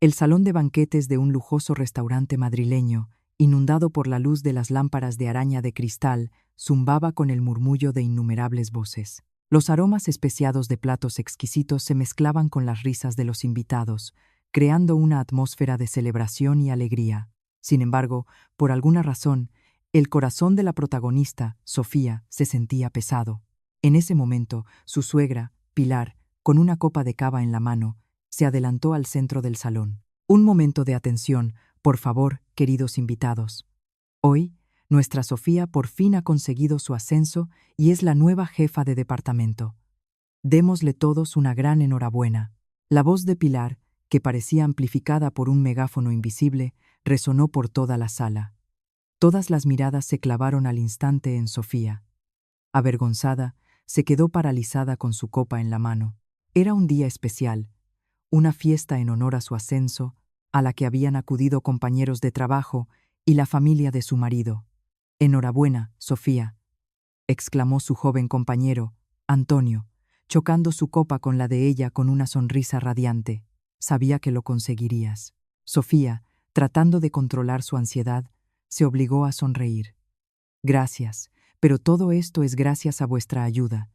El salón de banquetes de un lujoso restaurante madrileño, inundado por la luz de las lámparas de araña de cristal, zumbaba con el murmullo de innumerables voces. Los aromas especiados de platos exquisitos se mezclaban con las risas de los invitados, creando una atmósfera de celebración y alegría. Sin embargo, por alguna razón, el corazón de la protagonista, Sofía, se sentía pesado. En ese momento, su suegra, Pilar, con una copa de cava en la mano, se adelantó al centro del salón. Un momento de atención, por favor, queridos invitados. Hoy, nuestra Sofía por fin ha conseguido su ascenso y es la nueva jefa de departamento. Démosle todos una gran enhorabuena. La voz de Pilar, que parecía amplificada por un megáfono invisible, resonó por toda la sala. Todas las miradas se clavaron al instante en Sofía. Avergonzada, se quedó paralizada con su copa en la mano. Era un día especial, una fiesta en honor a su ascenso, a la que habían acudido compañeros de trabajo y la familia de su marido. «Enhorabuena, Sofía», exclamó su joven compañero, Antonio, chocando su copa con la de ella con una sonrisa radiante. «Sabía que lo conseguirías». Sofía, tratando de controlar su ansiedad, se obligó a sonreír. «Gracias, pero todo esto es gracias a vuestra ayuda.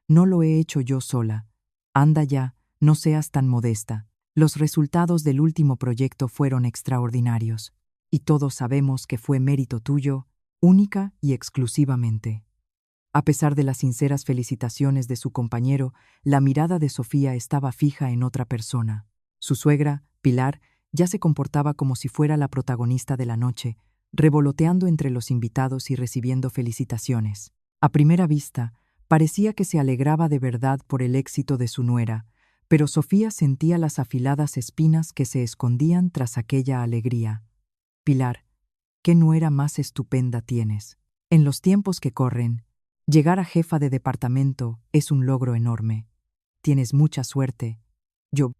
No lo he hecho yo sola. Anda ya, no seas tan modesta. Los resultados del último proyecto fueron extraordinarios, y todos sabemos que fue mérito tuyo, única y exclusivamente». A pesar de las sinceras felicitaciones de su compañero, la mirada de Sofía estaba fija en otra persona. Su suegra, Pilar, ya se comportaba como si fuera la protagonista de la noche, revoloteando entre los invitados y recibiendo felicitaciones. A primera vista, parecía que se alegraba de verdad por el éxito de su nuera, pero Sofía sentía las afiladas espinas que se escondían tras aquella alegría. «Pilar, ¿qué nuera más estupenda tienes? En los tiempos que corren, llegar a jefa de departamento es un logro enorme. Tienes mucha suerte».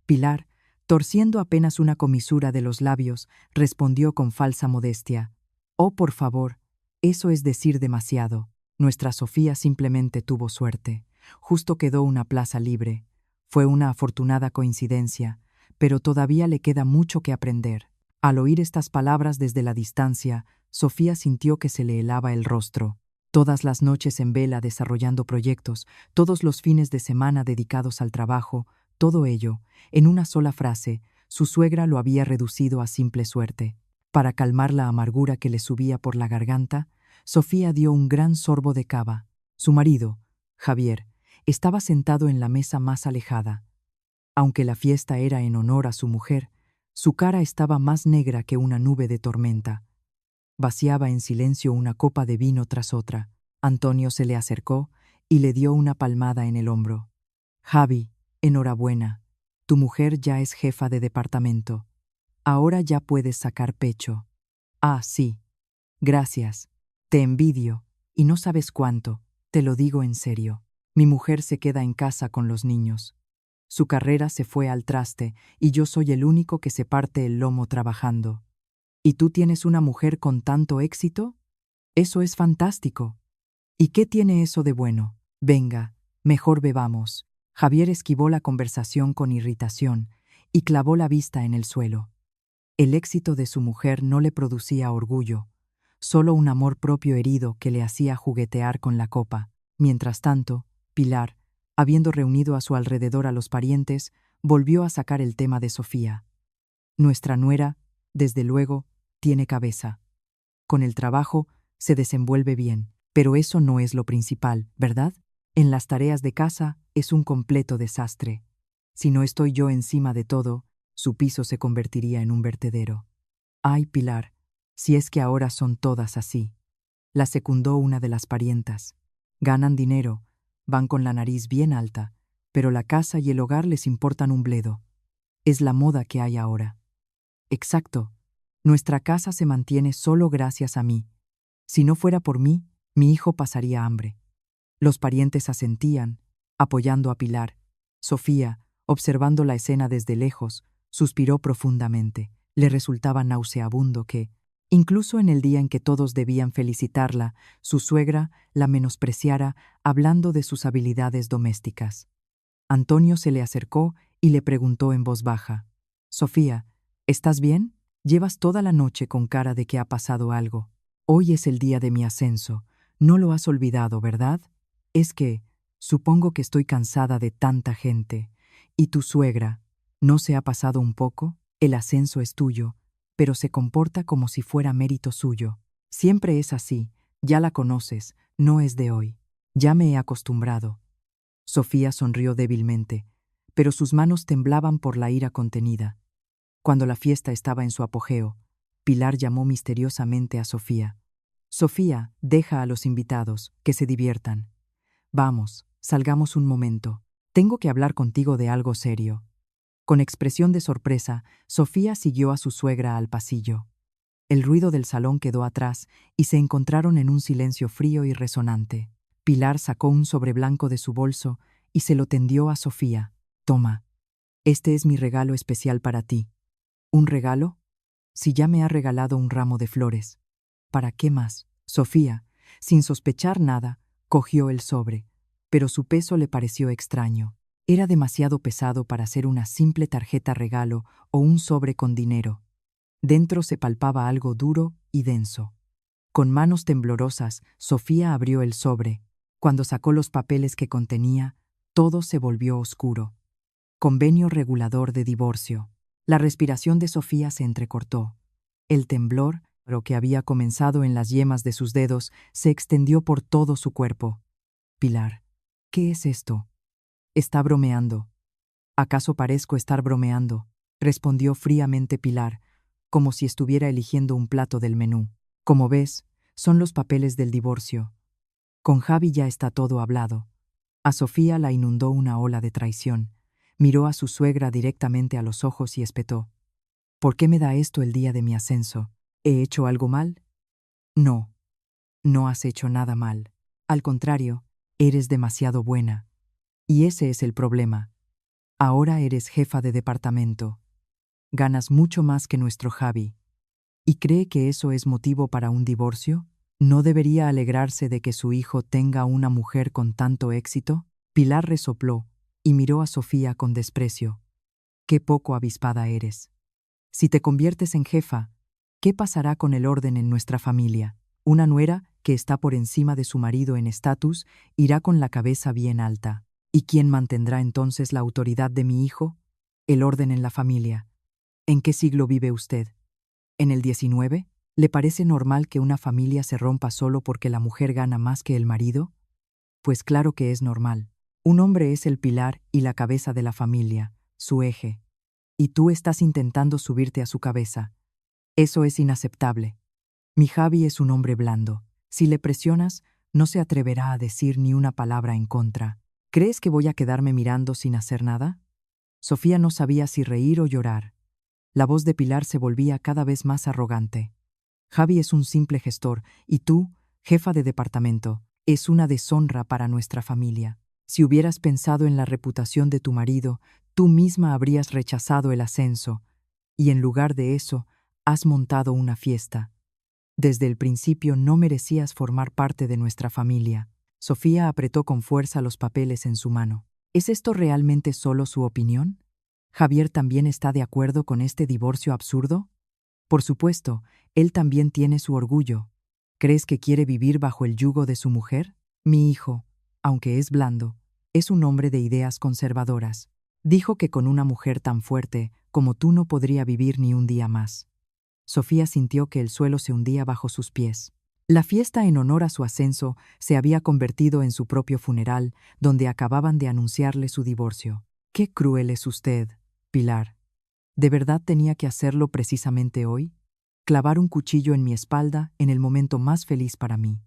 Pilar, torciendo apenas una comisura de los labios, respondió con falsa modestia: «Oh, por favor, eso es decir demasiado. Nuestra Sofía simplemente tuvo suerte. Justo quedó una plaza libre. Fue una afortunada coincidencia, pero todavía le queda mucho que aprender». Al oír estas palabras desde la distancia, Sofía sintió que se le helaba el rostro. Todas las noches en vela desarrollando proyectos, todos los fines de semana dedicados al trabajo, todo ello, en una sola frase, su suegra lo había reducido a simple suerte. Para calmar la amargura que le subía por la garganta, Sofía dio un gran sorbo de cava. Su marido, Javier, estaba sentado en la mesa más alejada. Aunque la fiesta era en honor a su mujer, su cara estaba más negra que una nube de tormenta. Vaciaba en silencio una copa de vino tras otra. Antonio se le acercó y le dio una palmada en el hombro. «Javi, enhorabuena. Tu mujer ya es jefa de departamento. Ahora ya puedes sacar pecho». «Ah, sí. Gracias. Te envidio, y no sabes cuánto, te lo digo en serio. Mi mujer se queda en casa con los niños. Su carrera se fue al traste y yo soy el único que se parte el lomo trabajando. ¿Y tú tienes una mujer con tanto éxito? Eso es fantástico. ¿Y qué tiene eso de bueno? Venga, mejor bebamos». Javier esquivó la conversación con irritación y clavó la vista en el suelo. El éxito de su mujer no le producía orgullo, solo un amor propio herido que le hacía juguetear con la copa. Mientras tanto, Pilar, habiendo reunido a su alrededor a los parientes, volvió a sacar el tema de Sofía. «Nuestra nuera, desde luego, tiene cabeza. Con el trabajo se desenvuelve bien, pero eso no es lo principal, ¿verdad? En las tareas de casa es un completo desastre. Si no estoy yo encima de todo, su piso se convertiría en un vertedero». «Ay, Pilar, si es que ahora son todas así», la secundó una de las parientas. «Ganan dinero, van con la nariz bien alta, pero la casa y el hogar les importan un bledo. Es la moda que hay ahora». «Exacto. Nuestra casa se mantiene solo gracias a mí. Si no fuera por mí, mi hijo pasaría hambre». Los parientes asentían, apoyando a Pilar. Sofía, observando la escena desde lejos, suspiró profundamente. Le resultaba nauseabundo que, incluso en el día en que todos debían felicitarla, su suegra la menospreciara hablando de sus habilidades domésticas. Antonio se le acercó y le preguntó en voz baja: «Sofía, ¿Estás bien? Llevas toda la noche con cara de que ha pasado algo. Hoy es el día de mi ascenso. No lo has olvidado, ¿verdad? Es que, supongo que estoy cansada de tanta gente. ¿Y tu suegra? ¿No se ha pasado un poco? El ascenso es tuyo, pero se comporta como si fuera mérito suyo. Siempre es así, ya la conoces, no es de hoy. Ya me he acostumbrado. Sofía sonrió débilmente, pero sus manos temblaban por la ira contenida. Cuando la fiesta estaba en su apogeo, Pilar llamó misteriosamente a Sofía. Sofía, deja a los invitados, que se diviertan. Vamos, salgamos un momento. Tengo que hablar contigo de algo serio. Con expresión de sorpresa, Sofía siguió a su suegra al pasillo. El ruido del salón quedó atrás y se encontraron en un silencio frío y resonante. Pilar sacó un sobre blanco de su bolso y se lo tendió a Sofía. Toma, este es mi regalo especial para ti. ¿Un regalo? Si ya me ha regalado un ramo de flores. ¿Para qué más? Sofía, sin sospechar nada, cogió el sobre, pero su peso le pareció extraño. Era demasiado pesado para ser una simple tarjeta regalo o un sobre con dinero. Dentro se palpaba algo duro y denso. Con manos temblorosas, Sofía abrió el sobre. Cuando sacó los papeles que contenía, todo se volvió oscuro. Convenio regulador de divorcio. La respiración de Sofía se entrecortó. El temblor, lo que había comenzado en las yemas de sus dedos, se extendió por todo su cuerpo. Pilar, ¿qué es esto? Está bromeando. ¿Acaso parezco estar bromeando? Respondió fríamente Pilar, como si estuviera eligiendo un plato del menú. Como ves, son los papeles del divorcio. Con Javi ya está todo hablado. A Sofía la inundó una ola de traición. Miró a su suegra directamente a los ojos y espetó. ¿Por qué me da esto el día de mi ascenso? ¿He hecho algo mal? No, no has hecho nada mal. Al contrario, eres demasiado buena. Y ese es el problema. Ahora eres jefa de departamento. Ganas mucho más que nuestro Javi. ¿Y cree que eso es motivo para un divorcio? ¿No debería alegrarse de que su hijo tenga una mujer con tanto éxito? Pilar resopló y miró a Sofía con desprecio. Qué poco avispada eres. Si te conviertes en jefa, ¿qué pasará con el orden en nuestra familia? Una nuera, que está por encima de su marido en estatus, irá con la cabeza bien alta. ¿Y quién mantendrá entonces la autoridad de mi hijo? El orden en la familia. ¿En qué siglo vive usted? ¿En el 19? ¿Le parece normal que una familia se rompa solo porque la mujer gana más que el marido? Pues claro que es normal. Un hombre es el pilar y la cabeza de la familia, su eje. Y tú estás intentando subirte a su cabeza. Eso es inaceptable. Mi Javi es un hombre blando. Si le presionas, no se atreverá a decir ni una palabra en contra. ¿Crees que voy a quedarme mirando sin hacer nada? Sofía no sabía si reír o llorar. La voz de Pilar se volvía cada vez más arrogante. Javi es un simple gestor, y tú, jefa de departamento, es una deshonra para nuestra familia. Si hubieras pensado en la reputación de tu marido, tú misma habrías rechazado el ascenso, y en lugar de eso, has montado una fiesta. Desde el principio no merecías formar parte de nuestra familia. Sofía apretó con fuerza los papeles en su mano. ¿Es esto realmente solo su opinión? ¿Javier también está de acuerdo con este divorcio absurdo? Por supuesto, él también tiene su orgullo. ¿Crees que quiere vivir bajo el yugo de su mujer? Mi hijo, aunque es blando, es un hombre de ideas conservadoras. Dijo que con una mujer tan fuerte como tú no podría vivir ni un día más. Sofía sintió que el suelo se hundía bajo sus pies. La fiesta en honor a su ascenso se había convertido en su propio funeral, donde acababan de anunciarle su divorcio. ¡Qué cruel es usted, Pilar! ¿De verdad tenía que hacerlo precisamente hoy? Clavar un cuchillo en mi espalda en el momento más feliz para mí.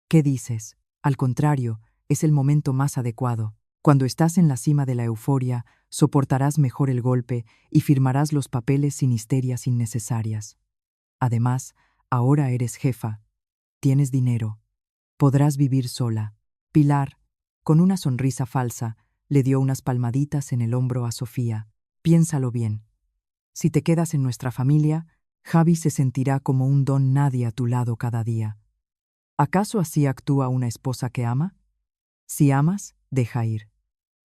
¿Qué dices? Al contrario, es el momento más adecuado. Cuando estás en la cima de la euforia, soportarás mejor el golpe y firmarás los papeles sin histerias innecesarias. Además, ahora eres jefa. Tienes dinero. Podrás vivir sola. Pilar, con una sonrisa falsa, le dio unas palmaditas en el hombro a Sofía. Piénsalo bien. Si te quedas en nuestra familia, Javi se sentirá como un don nadie a tu lado cada día. ¿Acaso así actúa una esposa que ama? Si amas, deja ir.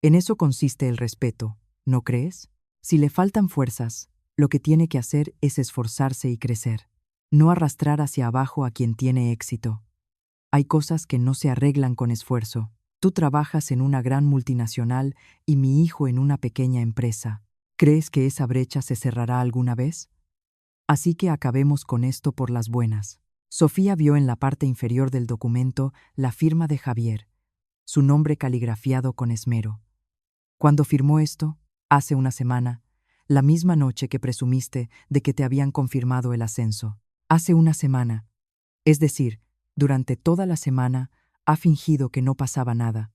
En eso consiste el respeto, ¿no crees? Si le faltan fuerzas, Lo que tiene que hacer es esforzarse y crecer, no arrastrar hacia abajo a quien tiene éxito. Hay cosas que no se arreglan con esfuerzo. Tú trabajas en una gran multinacional y mi hijo en una pequeña empresa. ¿Crees que esa brecha se cerrará alguna vez? Así que acabemos con esto por las buenas. Sofía vio en la parte inferior del documento la firma de Javier, su nombre caligrafiado con esmero. Cuando firmó esto, hace una semana, la misma noche que presumiste de que te habían confirmado el ascenso. Hace una semana, es decir, durante toda la semana, ha fingido que no pasaba nada.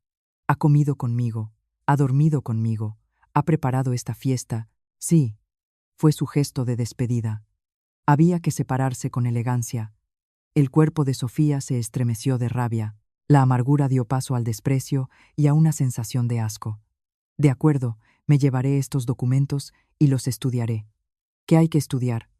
Ha comido conmigo, ha dormido conmigo, ha preparado esta fiesta. Sí, fue su gesto de despedida. Había que separarse con elegancia. El cuerpo de Sofía se estremeció de rabia. La amargura dio paso al desprecio y a una sensación de asco. De acuerdo, me llevaré estos documentos y los estudiaré. ¿Qué hay que estudiar?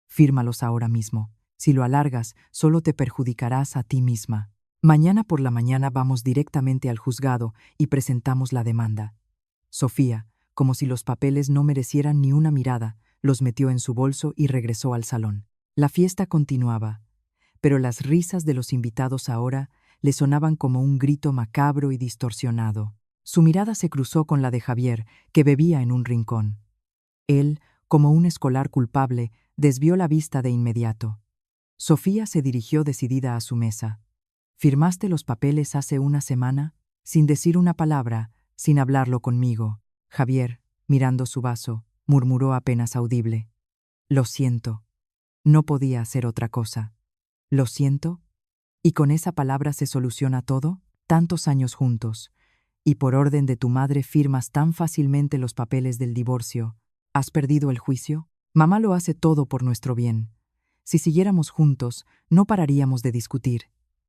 Fírmalos ahora mismo. Si lo alargas, solo te perjudicarás a ti misma. Mañana por la mañana vamos directamente al juzgado y presentamos la demanda. Sofía, como si los papeles no merecieran ni una mirada, los metió en su bolso y regresó al salón. La fiesta continuaba, pero las risas de los invitados ahora le sonaban como un grito macabro y distorsionado. Su mirada se cruzó con la de Javier, que bebía en un rincón. Él, como un escolar culpable, desvió la vista de inmediato. Sofía se dirigió decidida a su mesa. ¿Firmaste los papeles hace una semana? Sin decir una palabra, sin hablarlo conmigo. Javier, mirando su vaso, murmuró apenas audible. Lo siento. No podía hacer otra cosa. ¿Lo siento? ¿Y con esa palabra se soluciona todo? Tantos años juntos. Y por orden de tu madre firmas tan fácilmente los papeles del divorcio. ¿Has perdido el juicio? Mamá lo hace todo por nuestro bien. Si siguiéramos juntos, no pararíamos de discutir.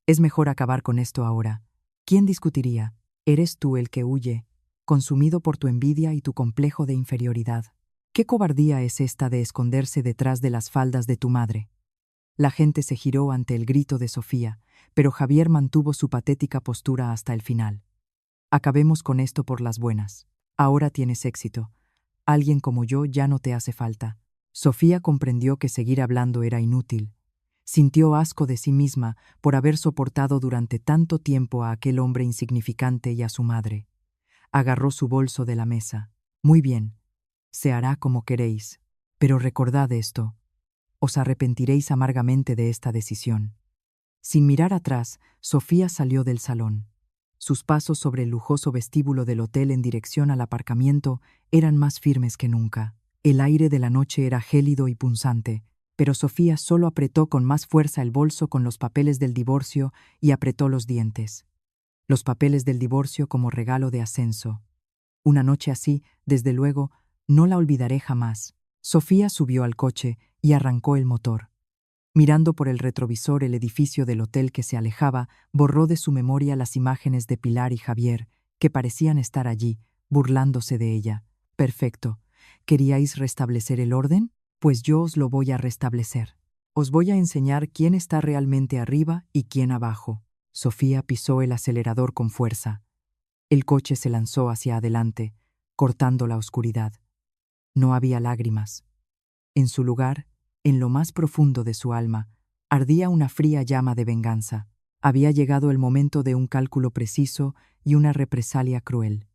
Es mejor acabar con esto ahora. ¿Quién discutiría? Eres tú el que huye, consumido por tu envidia y tu complejo de inferioridad. ¿Qué cobardía es esta de esconderse detrás de las faldas de tu madre? La gente se giró ante el grito de Sofía, pero Javier mantuvo su patética postura hasta el final. Acabemos con esto por las buenas. Ahora tienes éxito. Alguien como yo ya no te hace falta. Sofía comprendió que seguir hablando era inútil. Sintió asco de sí misma por haber soportado durante tanto tiempo a aquel hombre insignificante y a su madre. Agarró su bolso de la mesa. Muy bien, se hará como queréis. Pero recordad esto. Os arrepentiréis amargamente de esta decisión. Sin mirar atrás, Sofía salió del salón. Sus pasos sobre el lujoso vestíbulo del hotel en dirección al aparcamiento eran más firmes que nunca. El aire de la noche era gélido y punzante, pero Sofía solo apretó con más fuerza el bolso con los papeles del divorcio y apretó los dientes. Los papeles del divorcio como regalo de ascenso. Una noche así, desde luego, no la olvidaré jamás. Sofía subió al coche y arrancó el motor. Mirando por el retrovisor el edificio del hotel que se alejaba, borró de su memoria las imágenes de Pilar y Javier, que parecían estar allí, burlándose de ella. Perfecto. ¿Queríais restablecer el orden? Pues yo os lo voy a restablecer. Os voy a enseñar quién está realmente arriba y quién abajo. Sofía pisó el acelerador con fuerza. El coche se lanzó hacia adelante, cortando la oscuridad. No había lágrimas. En su lugar, en lo más profundo de su alma, ardía una fría llama de venganza. Había llegado el momento de un cálculo preciso y una represalia cruel.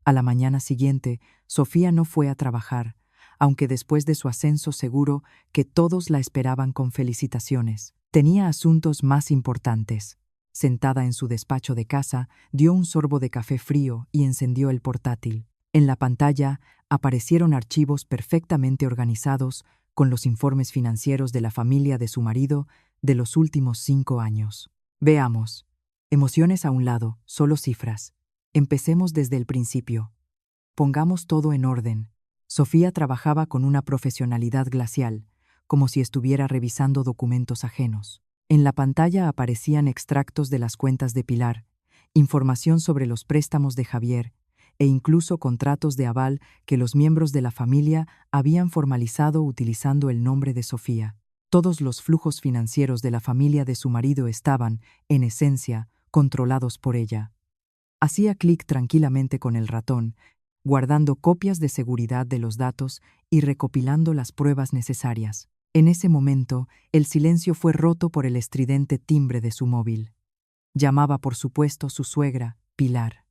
A la mañana siguiente, Sofía no fue a trabajar, aunque después de su ascenso seguro que todos la esperaban con felicitaciones. Tenía asuntos más importantes. Sentada en su despacho de casa, dio un sorbo de café frío y encendió el portátil. En la pantalla aparecieron archivos perfectamente organizados con los informes financieros de la familia de su marido de los últimos 5 años. Veamos. Emociones a un lado, solo cifras. Empecemos desde el principio. Pongamos todo en orden. Sofía trabajaba con una profesionalidad glacial, como si estuviera revisando documentos ajenos. En la pantalla aparecían extractos de las cuentas de Pilar, información sobre los préstamos de Javier e incluso contratos de aval que los miembros de la familia habían formalizado utilizando el nombre de Sofía. Todos los flujos financieros de la familia de su marido estaban, en esencia, controlados por ella. Hacía clic tranquilamente con el ratón, guardando copias de seguridad de los datos y recopilando las pruebas necesarias. En ese momento, el silencio fue roto por el estridente timbre de su móvil. Llamaba, por supuesto, su suegra, Pilar.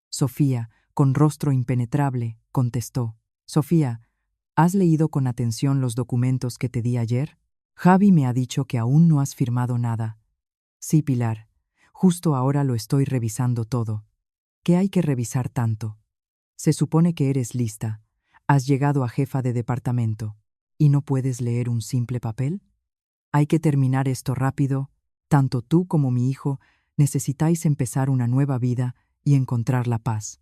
Sofía, con rostro impenetrable, contestó. Sofía, ¿has leído con atención los documentos que te di ayer? Javi me ha dicho que aún no has firmado nada. Sí, Pilar. Justo ahora lo estoy revisando todo. ¿Qué hay que revisar tanto? Se supone que eres lista. Has llegado a jefa de departamento. ¿Y no puedes leer un simple papel? Hay que terminar esto rápido. Tanto tú como mi hijo necesitáis empezar una nueva vida y encontrar la paz.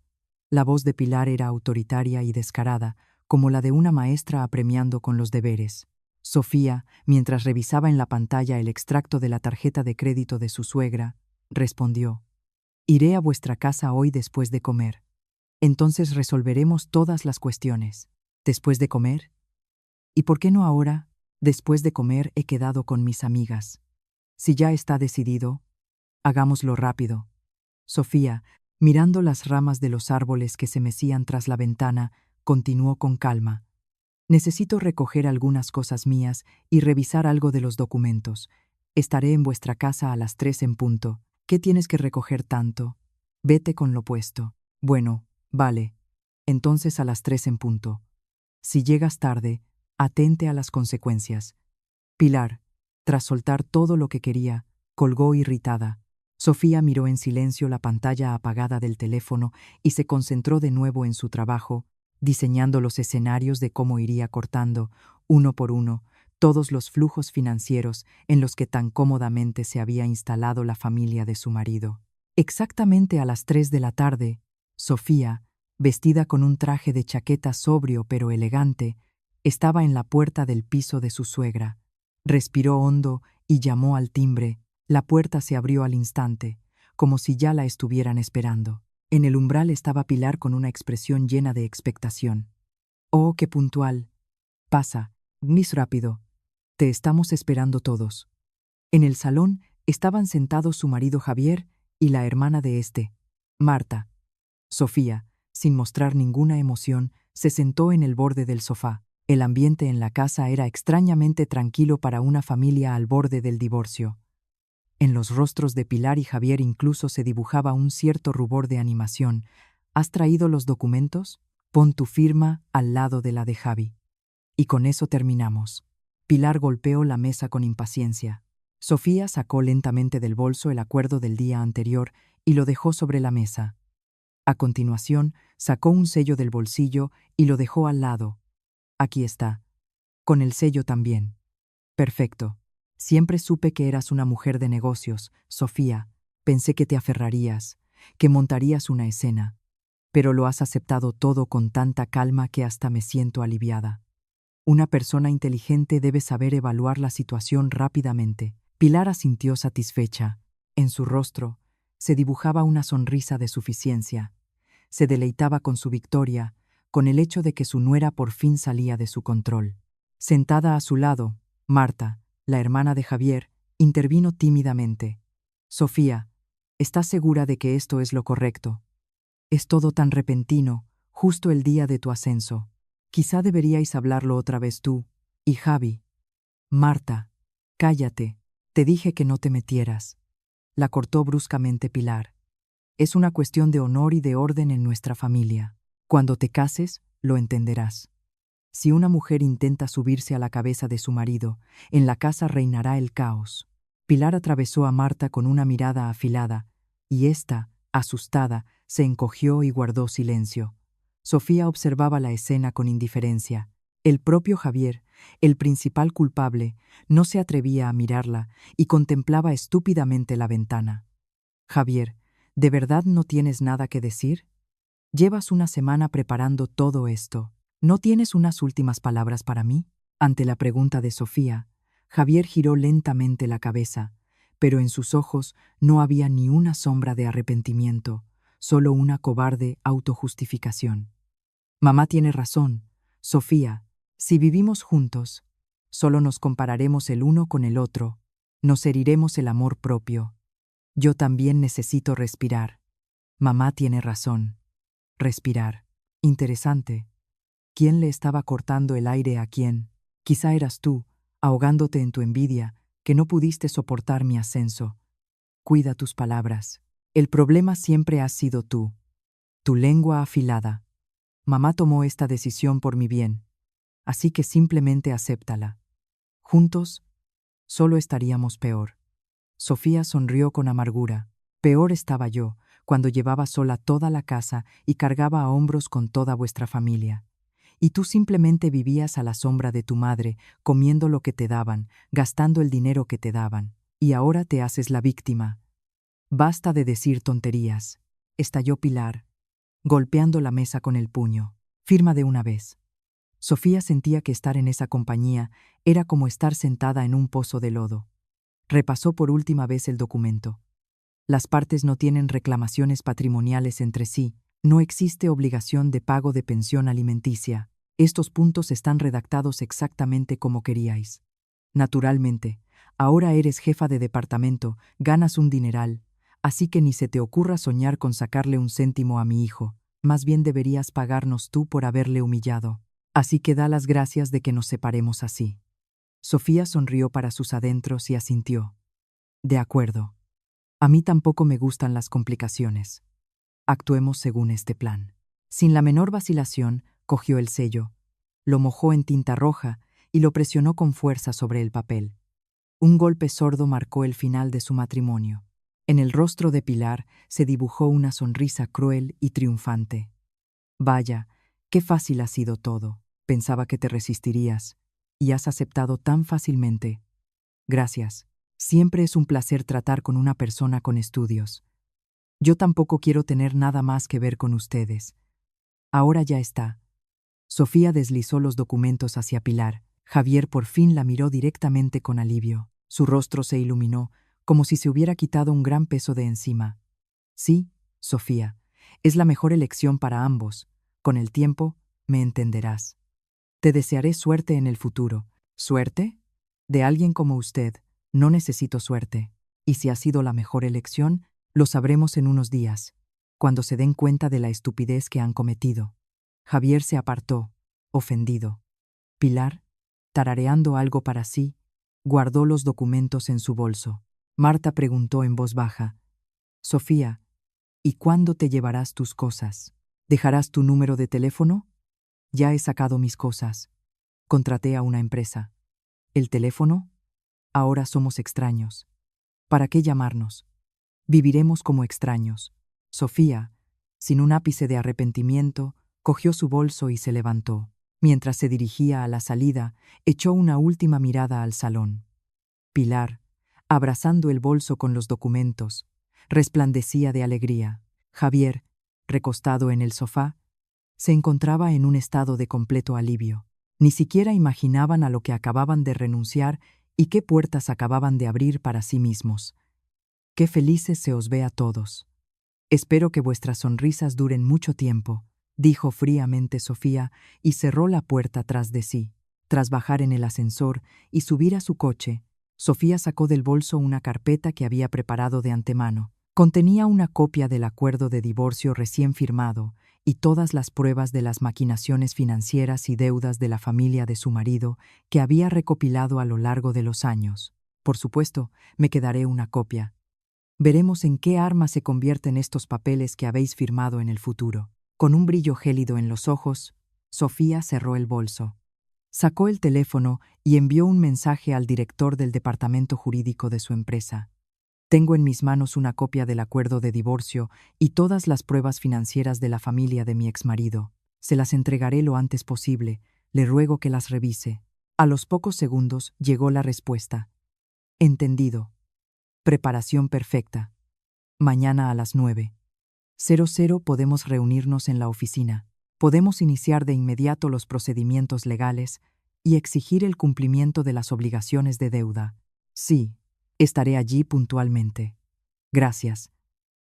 La voz de Pilar era autoritaria y descarada, como la de una maestra apremiando con los deberes. Sofía, mientras revisaba en la pantalla el extracto de la tarjeta de crédito de su suegra, respondió: Iré a vuestra casa hoy después de comer. Entonces resolveremos todas las cuestiones. ¿Después de comer? ¿Y por qué no ahora? Después de comer he quedado con mis amigas. Si ya está decidido, hagámoslo rápido. Sofía, mirando las ramas de los árboles que se mecían tras la ventana, continuó con calma. Necesito recoger algunas cosas mías y revisar algo de los documentos. Estaré en vuestra casa a las 3 en punto. ¿Qué tienes que recoger tanto? Vete con lo puesto. Bueno, vale. Entonces a las 3 en punto. Si llegas tarde, atente a las consecuencias. Pilar, tras soltar todo lo que quería, colgó irritada. Sofía miró en silencio la pantalla apagada del teléfono y se concentró de nuevo en su trabajo, diseñando los escenarios de cómo iría cortando, uno por uno, todos los flujos financieros en los que tan cómodamente se había instalado la familia de su marido. Exactamente a las 3 de la tarde, Sofía, vestida con un traje de chaqueta sobrio pero elegante, estaba en la puerta del piso de su suegra. Respiró hondo y llamó al timbre. La puerta se abrió al instante, como si ya la estuvieran esperando. En el umbral estaba Pilar con una expresión llena de expectación. «Oh, qué puntual. Pasa, Miss rápido. Te estamos esperando todos». En el salón estaban sentados su marido Javier y la hermana de este, Marta. Sofía, sin mostrar ninguna emoción, se sentó en el borde del sofá. El ambiente en la casa era extrañamente tranquilo para una familia al borde del divorcio. En los rostros de Pilar y Javier incluso se dibujaba un cierto rubor de animación. ¿Has traído los documentos? Pon tu firma al lado de la de Javi. Y con eso terminamos. Pilar golpeó la mesa con impaciencia. Sofía sacó lentamente del bolso el acuerdo del día anterior y lo dejó sobre la mesa. A continuación, sacó un sello del bolsillo y lo dejó al lado. Aquí está. Con el sello también. Perfecto. Siempre supe que eras una mujer de negocios, Sofía. Pensé que te aferrarías, que montarías una escena. Pero lo has aceptado todo con tanta calma que hasta me siento aliviada. Una persona inteligente debe saber evaluar la situación rápidamente. Pilar asintió satisfecha. En su rostro se dibujaba una sonrisa de suficiencia. Se deleitaba con su victoria, con el hecho de que su nuera por fin salía de su control. Sentada a su lado, Marta, la hermana de Javier, intervino tímidamente. Sofía, ¿estás segura de que esto es lo correcto? Es todo tan repentino, justo el día de tu ascenso. Quizá deberíais hablarlo otra vez tú y Javi. Marta, cállate, te dije que no te metieras. La cortó bruscamente Pilar. Es una cuestión de honor y de orden en nuestra familia. Cuando te cases, lo entenderás. Si una mujer intenta subirse a la cabeza de su marido, en la casa reinará el caos. Pilar atravesó a Marta con una mirada afilada, y ésta, asustada, se encogió y guardó silencio. Sofía observaba la escena con indiferencia. El propio Javier, el principal culpable, no se atrevía a mirarla y contemplaba estúpidamente la ventana. Javier, ¿de verdad no tienes nada que decir? Llevas una semana preparando todo esto. ¿No tienes unas últimas palabras para mí? Ante la pregunta de Sofía, Javier giró lentamente la cabeza, pero en sus ojos no había ni una sombra de arrepentimiento, solo una cobarde autojustificación. Mamá tiene razón, Sofía, si vivimos juntos, solo nos compararemos el uno con el otro, nos heriremos el amor propio. Yo también necesito respirar. Mamá tiene razón. Respirar. Interesante. ¿Quién le estaba cortando el aire a quién? Quizá eras tú, ahogándote en tu envidia, que no pudiste soportar mi ascenso. Cuida tus palabras. El problema siempre has sido tú. Tu lengua afilada. Mamá tomó esta decisión por mi bien, así que simplemente acéptala. Juntos, solo estaríamos peor. Sofía sonrió con amargura. Peor estaba yo, cuando llevaba sola toda la casa y cargaba a hombros con toda vuestra familia. Y tú simplemente vivías a la sombra de tu madre, comiendo lo que te daban, gastando el dinero que te daban. Y ahora te haces la víctima. Basta de decir tonterías, estalló Pilar, golpeando la mesa con el puño. Firma de una vez. Sofía sentía que estar en esa compañía era como estar sentada en un pozo de lodo. Repasó por última vez el documento. Las partes no tienen reclamaciones patrimoniales entre sí, no existe obligación de pago de pensión alimenticia. Estos puntos están redactados exactamente como queríais. Naturalmente, ahora eres jefa de departamento, ganas un dineral, así que ni se te ocurra soñar con sacarle un céntimo a mi hijo, más bien deberías pagarnos tú por haberle humillado. Así que da las gracias de que nos separemos así. Sofía sonrió para sus adentros y asintió. De acuerdo. A mí tampoco me gustan las complicaciones. Actuemos según este plan. Sin la menor vacilación, cogió el sello, lo mojó en tinta roja y lo presionó con fuerza sobre el papel. Un golpe sordo marcó el final de su matrimonio. En el rostro de Pilar se dibujó una sonrisa cruel y triunfante. Vaya, qué fácil ha sido todo. Pensaba que te resistirías, y has aceptado tan fácilmente. Gracias. Siempre es un placer tratar con una persona con estudios. Yo tampoco quiero tener nada más que ver con ustedes. Ahora ya está. Sofía deslizó los documentos hacia Pilar. Javier por fin la miró directamente con alivio. Su rostro se iluminó, como si se hubiera quitado un gran peso de encima. Sí, Sofía, es la mejor elección para ambos. Con el tiempo, me entenderás. Te desearé suerte en el futuro. ¿Suerte? De alguien como usted, no necesito suerte. Y si ha sido la mejor elección, lo sabremos en unos días, cuando se den cuenta de la estupidez que han cometido. Javier se apartó, ofendido. Pilar, tarareando algo para sí, guardó los documentos en su bolso. Marta preguntó en voz baja: Sofía, ¿y cuándo te llevarás tus cosas? ¿Dejarás tu número de teléfono? Ya he sacado mis cosas. Contraté a una empresa. ¿El teléfono? Ahora somos extraños. ¿Para qué llamarnos? Viviremos como extraños. Sofía, sin un ápice de arrepentimiento, cogió su bolso y se levantó. Mientras se dirigía a la salida, echó una última mirada al salón. Pilar, abrazando el bolso con los documentos, resplandecía de alegría. Javier, recostado en el sofá, se encontraba en un estado de completo alivio. Ni siquiera imaginaban a lo que acababan de renunciar y qué puertas acababan de abrir para sí mismos. Qué felices se os ve a todos. Espero que vuestras sonrisas duren mucho tiempo, dijo fríamente Sofía y cerró la puerta tras de sí. Tras bajar en el ascensor y subir a su coche, Sofía sacó del bolso una carpeta que había preparado de antemano. Contenía una copia del acuerdo de divorcio recién firmado y todas las pruebas de las maquinaciones financieras y deudas de la familia de su marido que había recopilado a lo largo de los años. Por supuesto, me quedaré una copia. Veremos en qué arma se convierten estos papeles que habéis firmado en el futuro. Con un brillo gélido en los ojos, Sofía cerró el bolso. Sacó el teléfono y envió un mensaje al director del departamento jurídico de su empresa. Tengo en mis manos una copia del acuerdo de divorcio y todas las pruebas financieras de la familia de mi exmarido. Se las entregaré lo antes posible. Le ruego que las revise. A los pocos segundos llegó la respuesta. Entendido. Preparación perfecta. Mañana a las 9:00 podemos reunirnos en la oficina. Podemos iniciar de inmediato los procedimientos legales y exigir el cumplimiento de las obligaciones de deuda. Sí, estaré allí puntualmente. Gracias.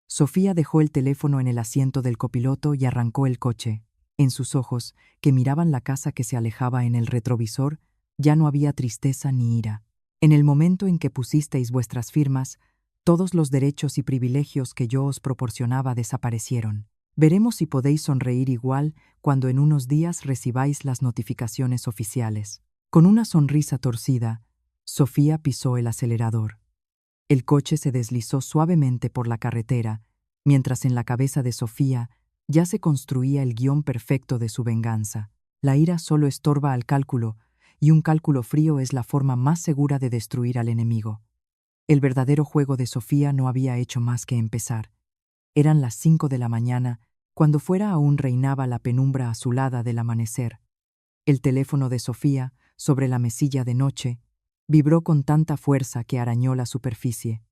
Sofía dejó el teléfono en el asiento del copiloto y arrancó el coche. En sus ojos, que miraban la casa que se alejaba en el retrovisor, ya no había tristeza ni ira. En el momento en que pusisteis vuestras firmas, todos los derechos y privilegios que yo os proporcionaba desaparecieron. Veremos si podéis sonreír igual cuando en unos días recibáis las notificaciones oficiales. Con una sonrisa torcida, Sofía pisó el acelerador. El coche se deslizó suavemente por la carretera, mientras en la cabeza de Sofía ya se construía el guión perfecto de su venganza. La ira solo estorba al cálculo, y un cálculo frío es la forma más segura de destruir al enemigo. El verdadero juego de Sofía no había hecho más que empezar. Eran las 5 de la mañana, cuando fuera aún reinaba la penumbra azulada del amanecer. El teléfono de Sofía, sobre la mesilla de noche, vibró con tanta fuerza que arañó la superficie.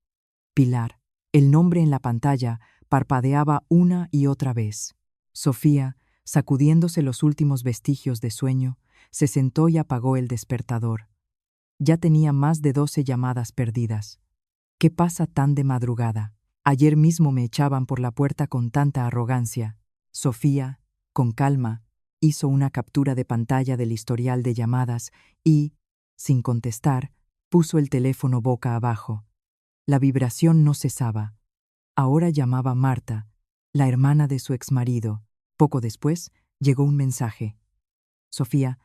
Pilar, el nombre en la pantalla, parpadeaba una y otra vez. Sofía, sacudiéndose los últimos vestigios de sueño, se sentó y apagó el despertador. Ya tenía más de 12 llamadas perdidas. ¿Qué pasa tan de madrugada? Ayer mismo me echaban por la puerta con tanta arrogancia. Sofía, con calma, hizo una captura de pantalla del historial de llamadas y, sin contestar, puso el teléfono boca abajo. La vibración no cesaba. Ahora llamaba Marta, la hermana de su exmarido. Poco después, llegó un mensaje. Sofía,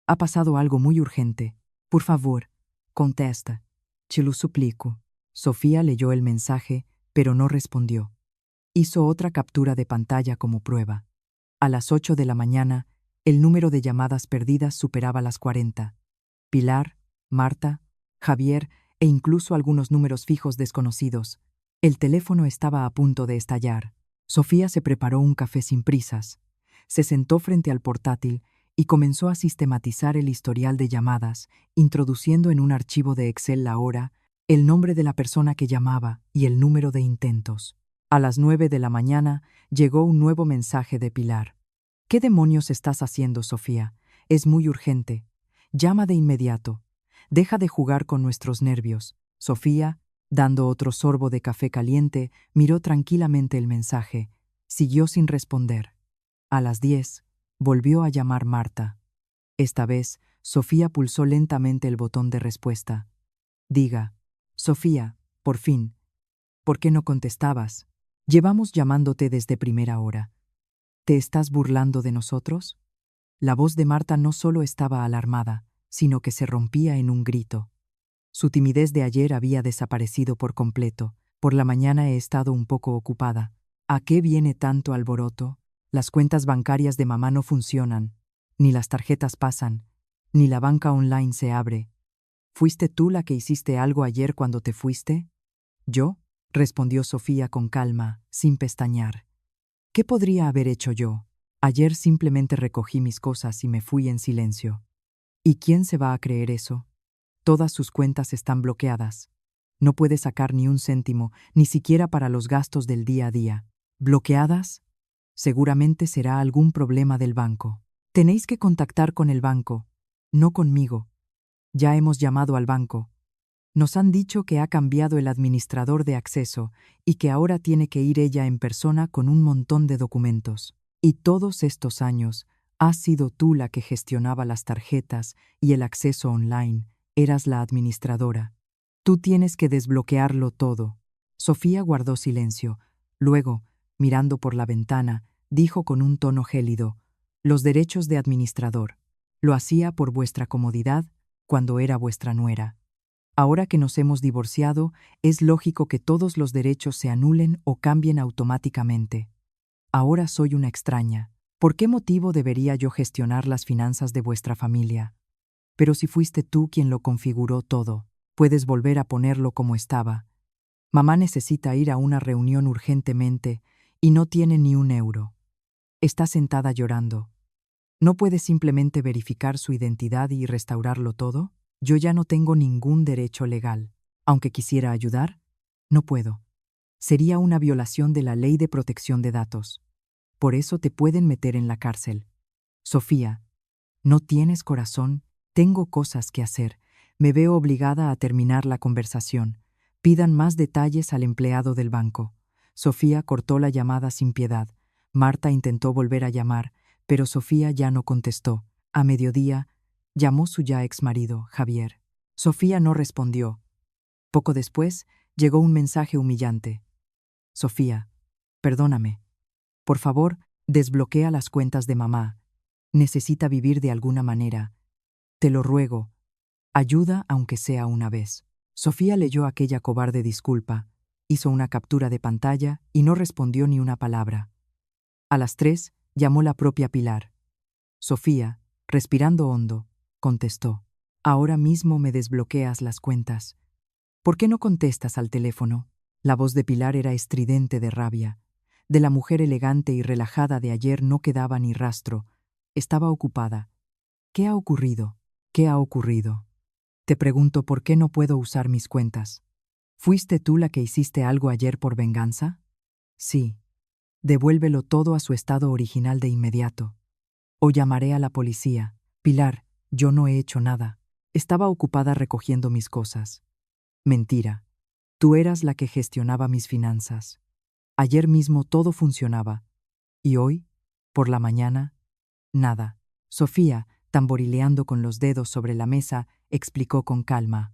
ha pasado algo muy urgente. Por favor, contesta. Te lo suplico. Sofía leyó el mensaje, pero no respondió. Hizo otra captura de pantalla como prueba. A las 8 de la mañana, el número de llamadas perdidas superaba las 40. Pilar, Marta, Javier e incluso algunos números fijos desconocidos. El teléfono estaba a punto de estallar. Sofía se preparó un café sin prisas. Se sentó frente al portátil y comenzó a sistematizar el historial de llamadas, introduciendo en un archivo de Excel la hora, el nombre de la persona que llamaba y el número de intentos. A las 9 de la mañana llegó un nuevo mensaje de Pilar. ¿Qué demonios estás haciendo, Sofía? Es muy urgente. Llama de inmediato. Deja de jugar con nuestros nervios. Sofía, dando otro sorbo de café caliente, miró tranquilamente el mensaje. Siguió sin responder. A las 10, volvió a llamar Marta. Esta vez, Sofía pulsó lentamente el botón de respuesta. Diga, Sofía, por fin. ¿Por qué no contestabas? Llevamos llamándote desde primera hora. ¿Te estás burlando de nosotros? La voz de Marta no solo estaba alarmada, sino que se rompía en un grito. Su timidez de ayer había desaparecido por completo. Por la mañana he estado un poco ocupada. ¿A qué viene tanto alboroto? Las cuentas bancarias de mamá no funcionan, ni las tarjetas pasan, ni la banca online se abre. ¿Fuiste tú la que hiciste algo ayer cuando te fuiste? ¿Yo? Respondió Sofía con calma, sin pestañear. ¿Qué podría haber hecho yo? Ayer simplemente recogí mis cosas y me fui en silencio. ¿Y quién se va a creer eso? Todas sus cuentas están bloqueadas. No puede sacar ni un céntimo, ni siquiera para los gastos del día a día. ¿Bloqueadas? Seguramente será algún problema del banco. Tenéis que contactar con el banco, no conmigo. Ya hemos llamado al banco. Nos han dicho que ha cambiado el administrador de acceso y que ahora tiene que ir ella en persona con un montón de documentos. Y todos estos años, has sido tú la que gestionaba las tarjetas y el acceso online. Eras la administradora. Tú tienes que desbloquearlo todo. Sofía guardó silencio. Luego, mirando por la ventana, dijo con un tono gélido: los derechos de administrador. Lo hacía por vuestra comodidad cuando era vuestra nuera. Ahora que nos hemos divorciado, es lógico que todos los derechos se anulen o cambien automáticamente. Ahora soy una extraña. ¿Por qué motivo debería yo gestionar las finanzas de vuestra familia? Pero si fuiste tú quien lo configuró todo, puedes volver a ponerlo como estaba. Mamá necesita ir a una reunión urgentemente y no tiene ni un euro. Está sentada llorando. ¿No puedes simplemente verificar su identidad y restaurarlo todo? Yo ya no tengo ningún derecho legal. Aunque quisiera ayudar, no puedo. Sería una violación de la Ley de Protección de Datos. Por eso te pueden meter en la cárcel. Sofía, no tienes corazón, tengo cosas que hacer. Me veo obligada a terminar la conversación. Pidan más detalles al empleado del banco. Sofía cortó la llamada sin piedad. Marta intentó volver a llamar, pero Sofía ya no contestó. A mediodía, llamó su ya exmarido, Javier. Sofía no respondió. Poco después, llegó un mensaje humillante. Sofía, perdóname. Por favor, desbloquea las cuentas de mamá. Necesita vivir de alguna manera. Te lo ruego. Ayuda aunque sea una vez. Sofía leyó aquella cobarde disculpa, hizo una captura de pantalla y no respondió ni una palabra. A las 3, llamó la propia Pilar. Sofía, respirando hondo, contestó. Ahora mismo me desbloqueas las cuentas. ¿Por qué no contestas al teléfono? La voz de Pilar era estridente de rabia. De la mujer elegante y relajada de ayer no quedaba ni rastro. Estaba ocupada. ¿Qué ha ocurrido? ¿Qué ha ocurrido? Te pregunto por qué no puedo usar mis cuentas. ¿Fuiste tú la que hiciste algo ayer por venganza? Sí. Devuélvelo todo a su estado original de inmediato. O llamaré a la policía. Pilar, yo no he hecho nada. Estaba ocupada recogiendo mis cosas. Mentira. Tú eras la que gestionaba mis finanzas. Ayer mismo todo funcionaba. ¿Y hoy? Por la mañana, nada. Sofía, tamborileando con los dedos sobre la mesa, explicó con calma.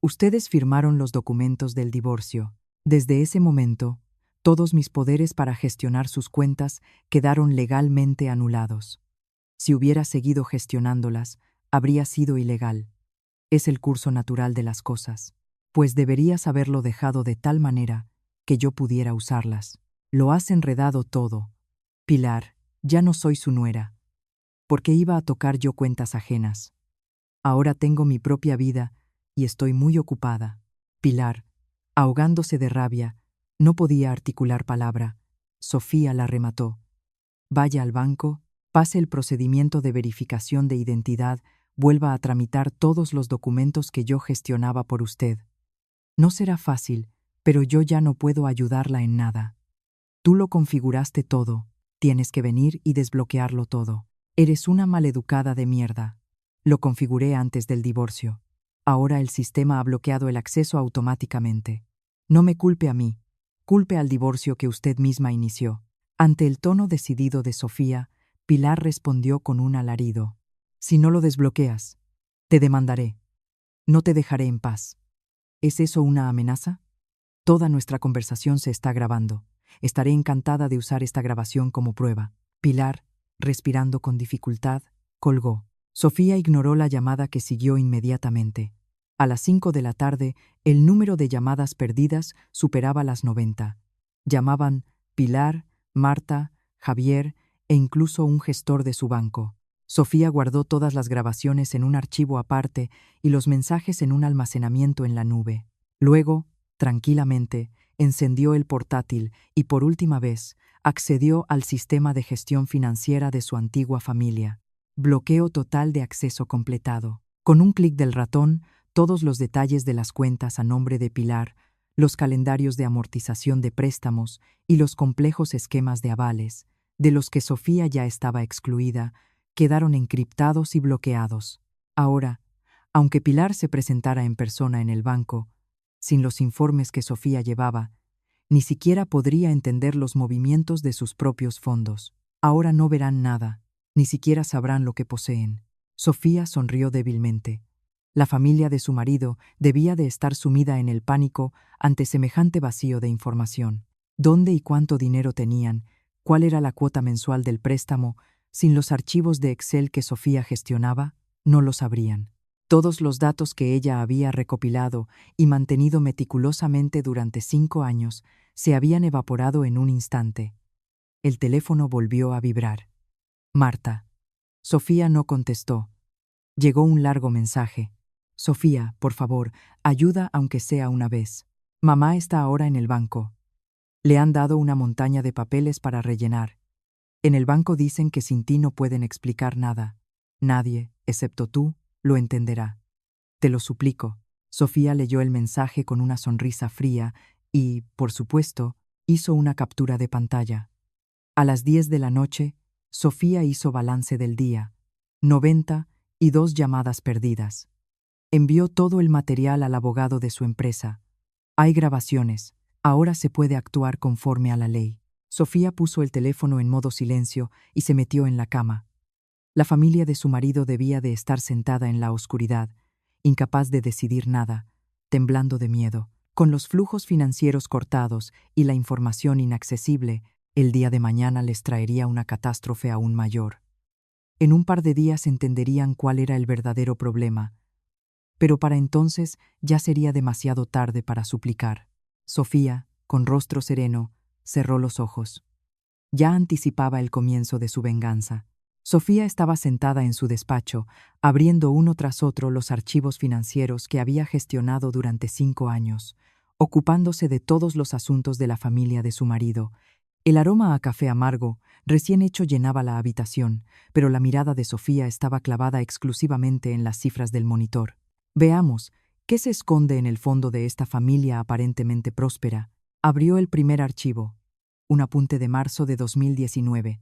Ustedes firmaron los documentos del divorcio. Desde ese momento, todos mis poderes para gestionar sus cuentas quedaron legalmente anulados. Si hubiera seguido gestionándolas, habría sido ilegal. Es el curso natural de las cosas. Pues deberías haberlo dejado de tal manera que yo pudiera usarlas. Lo has enredado todo. Pilar, ya no soy su nuera. ¿Por qué iba a tocar yo cuentas ajenas? Ahora tengo mi propia vida y estoy muy ocupada. Pilar, ahogándose de rabia, no podía articular palabra. Sofía la remató. Vaya al banco, pase el procedimiento de verificación de identidad, vuelva a tramitar todos los documentos que yo gestionaba por usted. No será fácil, pero yo ya no puedo ayudarla en nada. Tú lo configuraste todo, tienes que venir y desbloquearlo todo. Eres una maleducada de mierda. Lo configuré antes del divorcio. Ahora el sistema ha bloqueado el acceso automáticamente. No me culpe a mí, culpe al divorcio que usted misma inició. Ante el tono decidido de Sofía, Pilar respondió con un alarido. Si no lo desbloqueas, te demandaré. No te dejaré en paz. ¿Es eso una amenaza? Toda nuestra conversación se está grabando. Estaré encantada de usar esta grabación como prueba. Pilar, respirando con dificultad, colgó. Sofía ignoró la llamada que siguió inmediatamente. A las 5 de la tarde, el número de llamadas perdidas superaba las 90. Llamaban Pilar, Marta, Javier e incluso un gestor de su banco. Sofía guardó todas las grabaciones en un archivo aparte y los mensajes en un almacenamiento en la nube. Luego, tranquilamente, encendió el portátil y por última vez accedió al sistema de gestión financiera de su antigua familia. Bloqueo total de acceso completado. Con un clic del ratón, todos los detalles de las cuentas a nombre de Pilar, los calendarios de amortización de préstamos y los complejos esquemas de avales, de los que Sofía ya estaba excluida, quedaron encriptados y bloqueados. Ahora, aunque Pilar se presentara en persona en el banco, sin los informes que Sofía llevaba, ni siquiera podría entender los movimientos de sus propios fondos. Ahora no verán nada, ni siquiera sabrán lo que poseen. Sofía sonrió débilmente. La familia de su marido debía de estar sumida en el pánico ante semejante vacío de información. ¿Dónde y cuánto dinero tenían? ¿Cuál era la cuota mensual del préstamo? Sin los archivos de Excel que Sofía gestionaba, no lo sabrían. Todos los datos que ella había recopilado y mantenido meticulosamente durante 5 años se habían evaporado en un instante. El teléfono volvió a vibrar. Marta. Sofía no contestó. Llegó un largo mensaje. Sofía, por favor, ayuda aunque sea una vez. Mamá está ahora en el banco. Le han dado una montaña de papeles para rellenar. En el banco dicen que sin ti no pueden explicar nada. Nadie, excepto tú, lo entenderá. Te lo suplico. Sofía leyó el mensaje con una sonrisa fría y, por supuesto, hizo una captura de pantalla. A las 10 de la noche, Sofía hizo balance del día. 92 llamadas perdidas. Envió todo el material al abogado de su empresa. Hay grabaciones. Ahora se puede actuar conforme a la ley. Sofía puso el teléfono en modo silencio y se metió en la cama. La familia de su marido debía de estar sentada en la oscuridad, incapaz de decidir nada, temblando de miedo. Con los flujos financieros cortados y la información inaccesible, El día de mañana les traería una catástrofe aún mayor. En un par de días entenderían cuál era el verdadero problema, pero para entonces ya sería demasiado tarde para suplicar. Sofía, con rostro sereno, cerró los ojos. Ya anticipaba el comienzo de su venganza. Sofía estaba sentada en su despacho, abriendo uno tras otro los archivos financieros que había gestionado durante 5 años, ocupándose de todos los asuntos de la familia de su marido. El aroma a café amargo, recién hecho, llenaba la habitación, pero la mirada de Sofía estaba clavada exclusivamente en las cifras del monitor. Veamos, ¿qué se esconde en el fondo de esta familia aparentemente próspera? Abrió el primer archivo. Un apunte de marzo de 2019.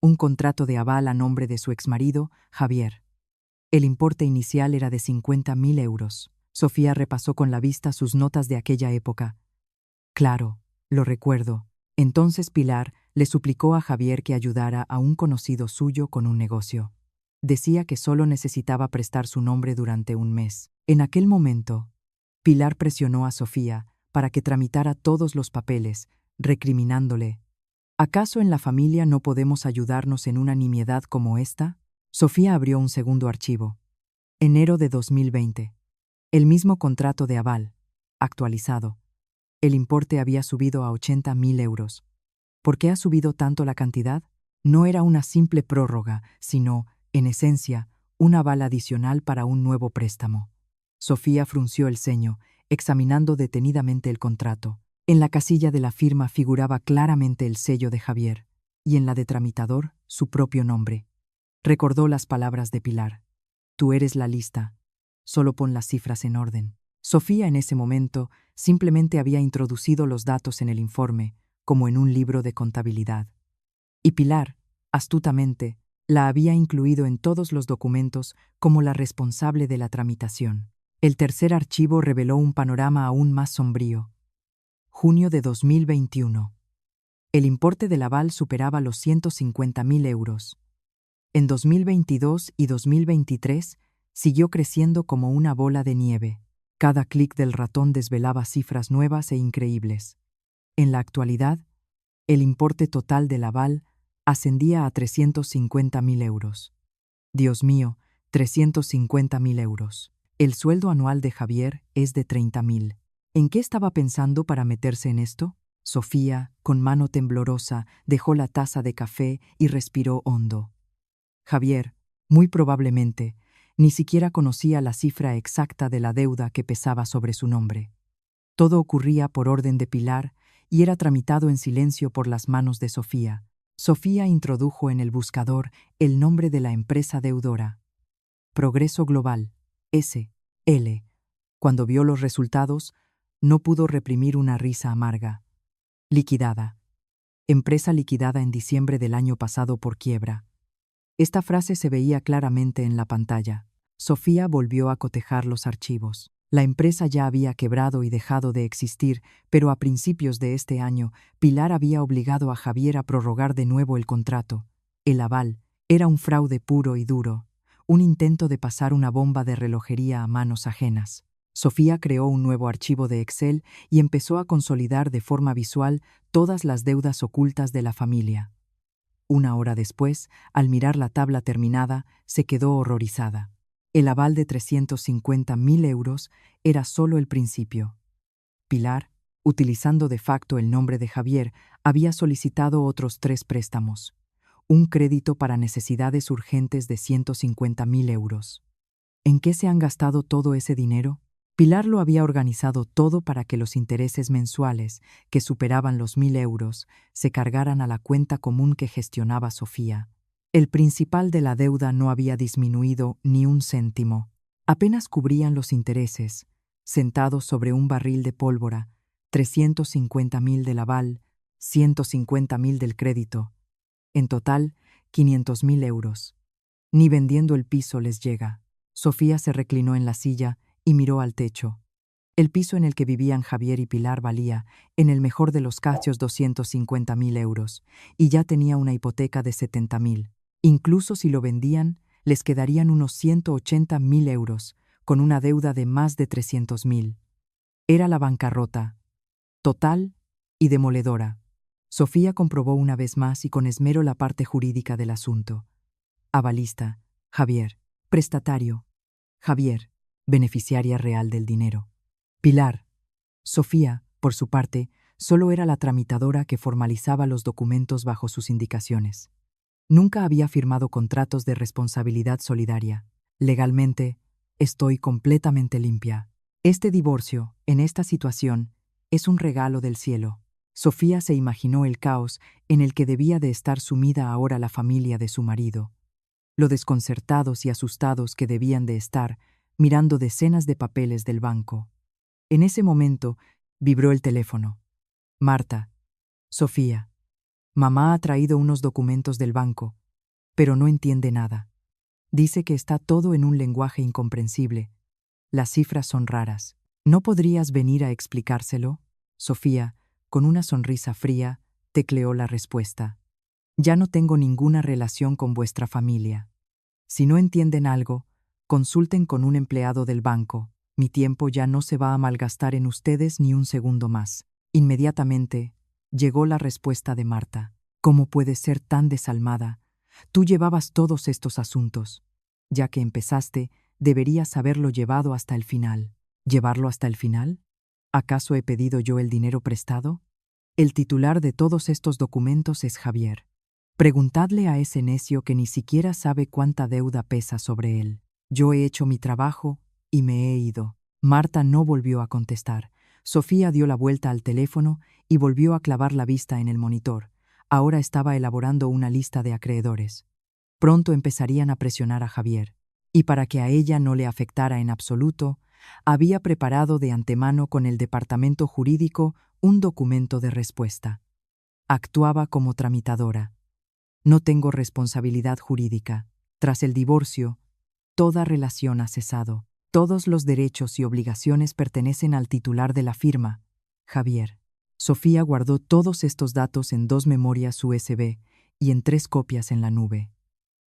Un contrato de aval a nombre de su exmarido, Javier. El importe inicial era de 50.000 euros. Sofía repasó con la vista sus notas de aquella época. Claro, lo recuerdo. Entonces Pilar le suplicó a Javier que ayudara a un conocido suyo con un negocio. Decía que solo necesitaba prestar su nombre durante un mes. En aquel momento, Pilar presionó a Sofía para que tramitara todos los papeles, recriminándole: ¿acaso en la familia no podemos ayudarnos en una nimiedad como esta? Sofía abrió un segundo archivo. Enero de 2020. El mismo contrato de aval, actualizado. El importe había subido a 80.000 euros. ¿Por qué ha subido tanto la cantidad? No era una simple prórroga, sino, en esencia, un aval adicional para un nuevo préstamo. Sofía frunció el ceño, examinando detenidamente el contrato. En la casilla de la firma figuraba claramente el sello de Javier, y en la de tramitador, su propio nombre. Recordó las palabras de Pilar: tú eres la lista, solo pon las cifras en orden. Sofía en ese momento simplemente había introducido los datos en el informe, como en un libro de contabilidad. Y Pilar, astutamente, la había incluido en todos los documentos como la responsable de la tramitación. El tercer archivo reveló un panorama aún más sombrío. Junio de 2021. El importe del aval superaba los 150.000 euros. En 2022 y 2023 siguió creciendo como una bola de nieve. Cada clic del ratón desvelaba cifras nuevas e increíbles. En la actualidad, el importe total del aval ascendía a 350.000 euros. Dios mío, 350.000 euros. El sueldo anual de Javier es de 30.000. ¿En qué estaba pensando para meterse en esto? Sofía, con mano temblorosa, dejó la taza de café y respiró hondo. Javier, muy probablemente, ni siquiera conocía la cifra exacta de la deuda que pesaba sobre su nombre. Todo ocurría por orden de Pilar y era tramitado en silencio por las manos de Sofía. Sofía introdujo en el buscador el nombre de la empresa deudora: Progreso Global, S.L. Cuando vio los resultados, no pudo reprimir una risa amarga. Liquidada. Empresa liquidada en diciembre del año pasado por quiebra. Esta frase se veía claramente en la pantalla. Sofía volvió a cotejar los archivos. La empresa ya había quebrado y dejado de existir, pero a principios de este año, Pilar había obligado a Javier a prorrogar de nuevo el contrato. El aval era un fraude puro y duro, un intento de pasar una bomba de relojería a manos ajenas. Sofía creó un nuevo archivo de Excel y empezó a consolidar de forma visual todas las deudas ocultas de la familia. Una hora después, al mirar la tabla terminada, se quedó horrorizada. El aval de 350.000 euros era solo el principio. Pilar, utilizando de facto el nombre de Javier, había solicitado otros 3 préstamos. Un crédito para necesidades urgentes de 150.000 euros. ¿En qué se han gastado todo ese dinero? Pilar lo había organizado todo para que los intereses mensuales, que superaban los 1.000 euros, se cargaran a la cuenta común que gestionaba Sofía. El principal de la deuda no había disminuido ni un céntimo. Apenas cubrían los intereses, sentados sobre un barril de pólvora, 350.000 del aval, 150.000 del crédito. En total, 500.000 euros. Ni vendiendo el piso les llega. Sofía se reclinó en la silla y miró al techo. El piso en el que vivían Javier y Pilar valía, en el mejor de los casos, 250.000 euros, y ya tenía una hipoteca de 70.000. Incluso si lo vendían, les quedarían unos 180.000 euros, con una deuda de más de 300.000. Era la bancarrota, total y demoledora. Sofía comprobó una vez más y con esmero la parte jurídica del asunto. Avalista, Javier. Prestatario, Javier. Beneficiaria real del dinero, Pilar. Sofía, por su parte, solo era la tramitadora que formalizaba los documentos bajo sus indicaciones. Nunca había firmado contratos de responsabilidad solidaria. Legalmente, estoy completamente limpia. Este divorcio, en esta situación, es un regalo del cielo. Sofía se imaginó el caos en el que debía de estar sumida ahora la familia de su marido, lo desconcertados y asustados que debían de estar mirando decenas de papeles del banco. En ese momento, vibró el teléfono. Marta. Sofía. Mamá ha traído unos documentos del banco, pero no entiende nada. Dice que está todo en un lenguaje incomprensible. Las cifras son raras. ¿No podrías venir a explicárselo? Sofía, con una sonrisa fría, tecleó la respuesta. Ya no tengo ninguna relación con vuestra familia. Si no entienden algo, consulten con un empleado del banco. Mi tiempo ya no se va a malgastar en ustedes ni un segundo más. Inmediatamente, llegó la respuesta de Marta. ¿Cómo puedes ser tan desalmada? Tú llevabas todos estos asuntos. Ya que empezaste, deberías haberlo llevado hasta el final. ¿Llevarlo hasta el final? ¿Acaso he pedido yo el dinero prestado? El titular de todos estos documentos es Javier. Preguntadle a ese necio que ni siquiera sabe cuánta deuda pesa sobre él. Yo he hecho mi trabajo y me he ido. Marta no volvió a contestar. Sofía dio la vuelta al teléfono y volvió a clavar la vista en el monitor. Ahora estaba elaborando una lista de acreedores. Pronto empezarían a presionar a Javier. Y para que a ella no le afectara en absoluto, había preparado de antemano con el departamento jurídico un documento de respuesta. Actuaba como tramitadora. No tengo responsabilidad jurídica. Tras el divorcio, toda relación ha cesado. Todos los derechos y obligaciones pertenecen al titular de la firma, Javier. Sofía guardó todos estos datos en 2 memorias USB y en 3 copias en la nube.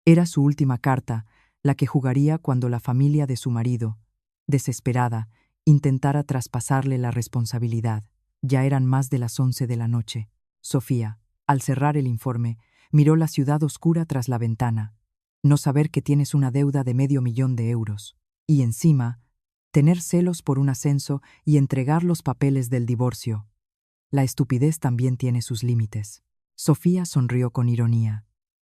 Era su última carta, la que jugaría cuando la familia de su marido, desesperada, intentara traspasarle la responsabilidad. Ya eran más de las 11 de la noche. Sofía, al cerrar el informe, miró la ciudad oscura tras la ventana. No saber que tienes una deuda de $500,000. Y encima, tener celos por un ascenso y entregar los papeles del divorcio. La estupidez también tiene sus límites. Sofía sonrió con ironía.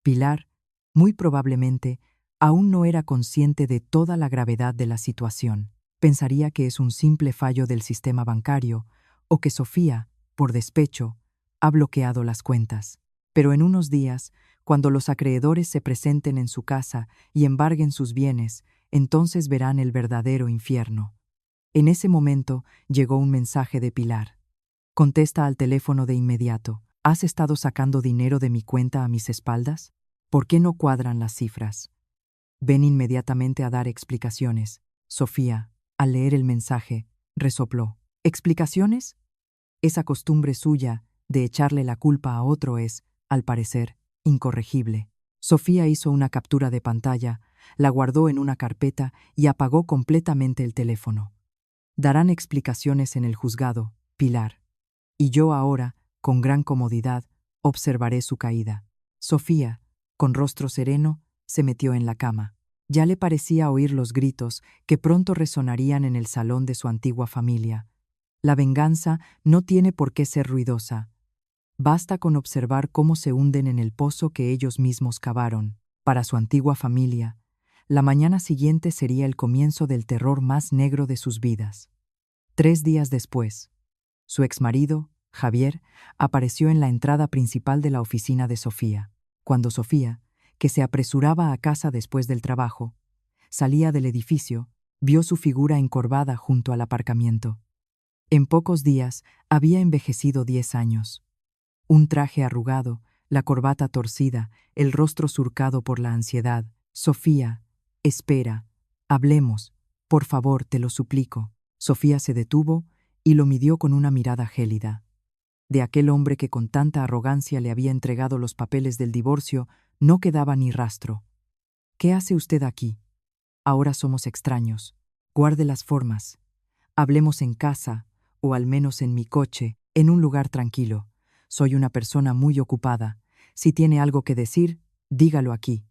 Pilar, muy probablemente, aún no era consciente de toda la gravedad de la situación. Pensaría que es un simple fallo del sistema bancario o que Sofía, por despecho, ha bloqueado las cuentas. Pero en unos días, cuando los acreedores se presenten en su casa y embarguen sus bienes, entonces verán el verdadero infierno. En ese momento llegó un mensaje de Pilar. Contesta al teléfono de inmediato. ¿Has estado sacando dinero de mi cuenta a mis espaldas? ¿Por qué no cuadran las cifras? Ven inmediatamente a dar explicaciones. Sofía, al leer el mensaje, resopló. ¿Explicaciones? Esa costumbre suya de echarle la culpa a otro es, al parecer, incorregible. Sofía hizo una captura de pantalla, la guardó en una carpeta y apagó completamente el teléfono. Darán explicaciones en el juzgado, Pilar. Y yo ahora, con gran comodidad, observaré su caída. Sofía, con rostro sereno, se metió en la cama. Ya le parecía oír los gritos que pronto resonarían en el salón de su antigua familia. La venganza no tiene por qué ser ruidosa. Basta con observar cómo se hunden en el pozo que ellos mismos cavaron. Para su antigua familia, la mañana siguiente sería el comienzo del terror más negro de sus vidas. 3 días después, su exmarido, Javier, apareció en la entrada principal de la oficina de Sofía. Cuando Sofía, que se apresuraba a casa después del trabajo, salía del edificio, vio su figura encorvada junto al aparcamiento. En pocos días había envejecido 10 años. Un traje arrugado, la corbata torcida, el rostro surcado por la ansiedad. Sofía, espera, hablemos, por favor, te lo suplico. Sofía se detuvo y lo midió con una mirada gélida. De aquel hombre que con tanta arrogancia le había entregado los papeles del divorcio, no quedaba ni rastro. ¿Qué hace usted aquí? Ahora somos extraños. Guarde las formas. Hablemos en casa, o al menos en mi coche, en un lugar tranquilo. Soy una persona muy ocupada. Si tiene algo que decir, dígalo aquí.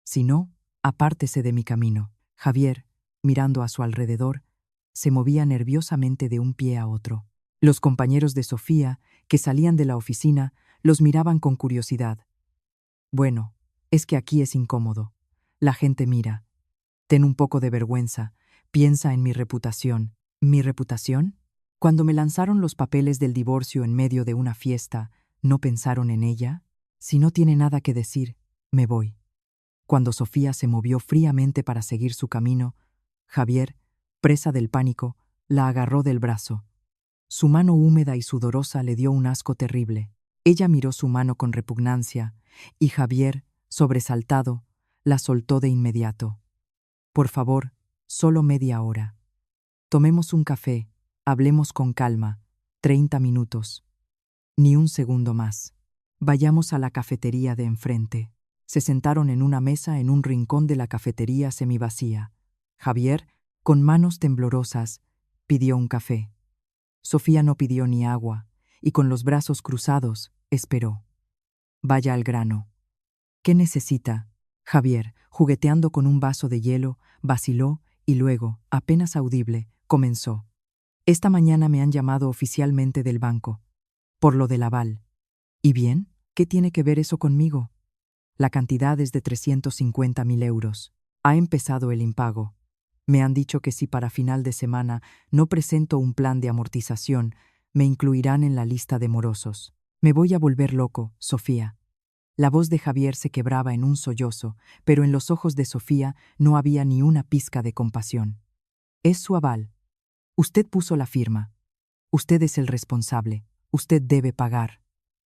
Si no, apártese de mi camino. Javier, mirando a su alrededor, se movía nerviosamente de un pie a otro. Los compañeros de Sofía, que salían de la oficina, los miraban con curiosidad. Bueno, es que aquí es incómodo. La gente mira. Ten un poco de vergüenza. Piensa en mi reputación. ¿Mi reputación? Cuando me lanzaron los papeles del divorcio en medio de una fiesta, ¿no pensaron en ella? Si no tiene nada que decir, me voy. Cuando Sofía se movió fríamente para seguir su camino, Javier, presa del pánico, la agarró del brazo. Su mano húmeda y sudorosa le dio un asco terrible. Ella miró su mano con repugnancia, y Javier, sobresaltado, la soltó de inmediato. Por favor, solo media hora. Tomemos un café, hablemos con calma, 30 minutos. Ni un segundo más. Vayamos a la cafetería de enfrente. Se sentaron en una mesa en un rincón de la cafetería semivacía. Javier, con manos temblorosas, pidió un café. Sofía no pidió ni agua, y con los brazos cruzados, esperó. Vaya al grano. ¿Qué necesita? Javier, jugueteando con un vaso de hielo, vaciló y luego, apenas audible, comenzó. Esta mañana me han llamado oficialmente del banco. Por lo del aval. ¿Y bien? ¿Qué tiene que ver eso conmigo? La cantidad es de 350.000 euros. Ha empezado el impago. Me han dicho que si para final de semana no presento un plan de amortización, me incluirán en la lista de morosos. Me voy a volver loco, Sofía. La voz de Javier se quebraba en un sollozo, pero en los ojos de Sofía no había ni una pizca de compasión. Es su aval. Usted puso la firma. Usted es el responsable. Usted debe pagar.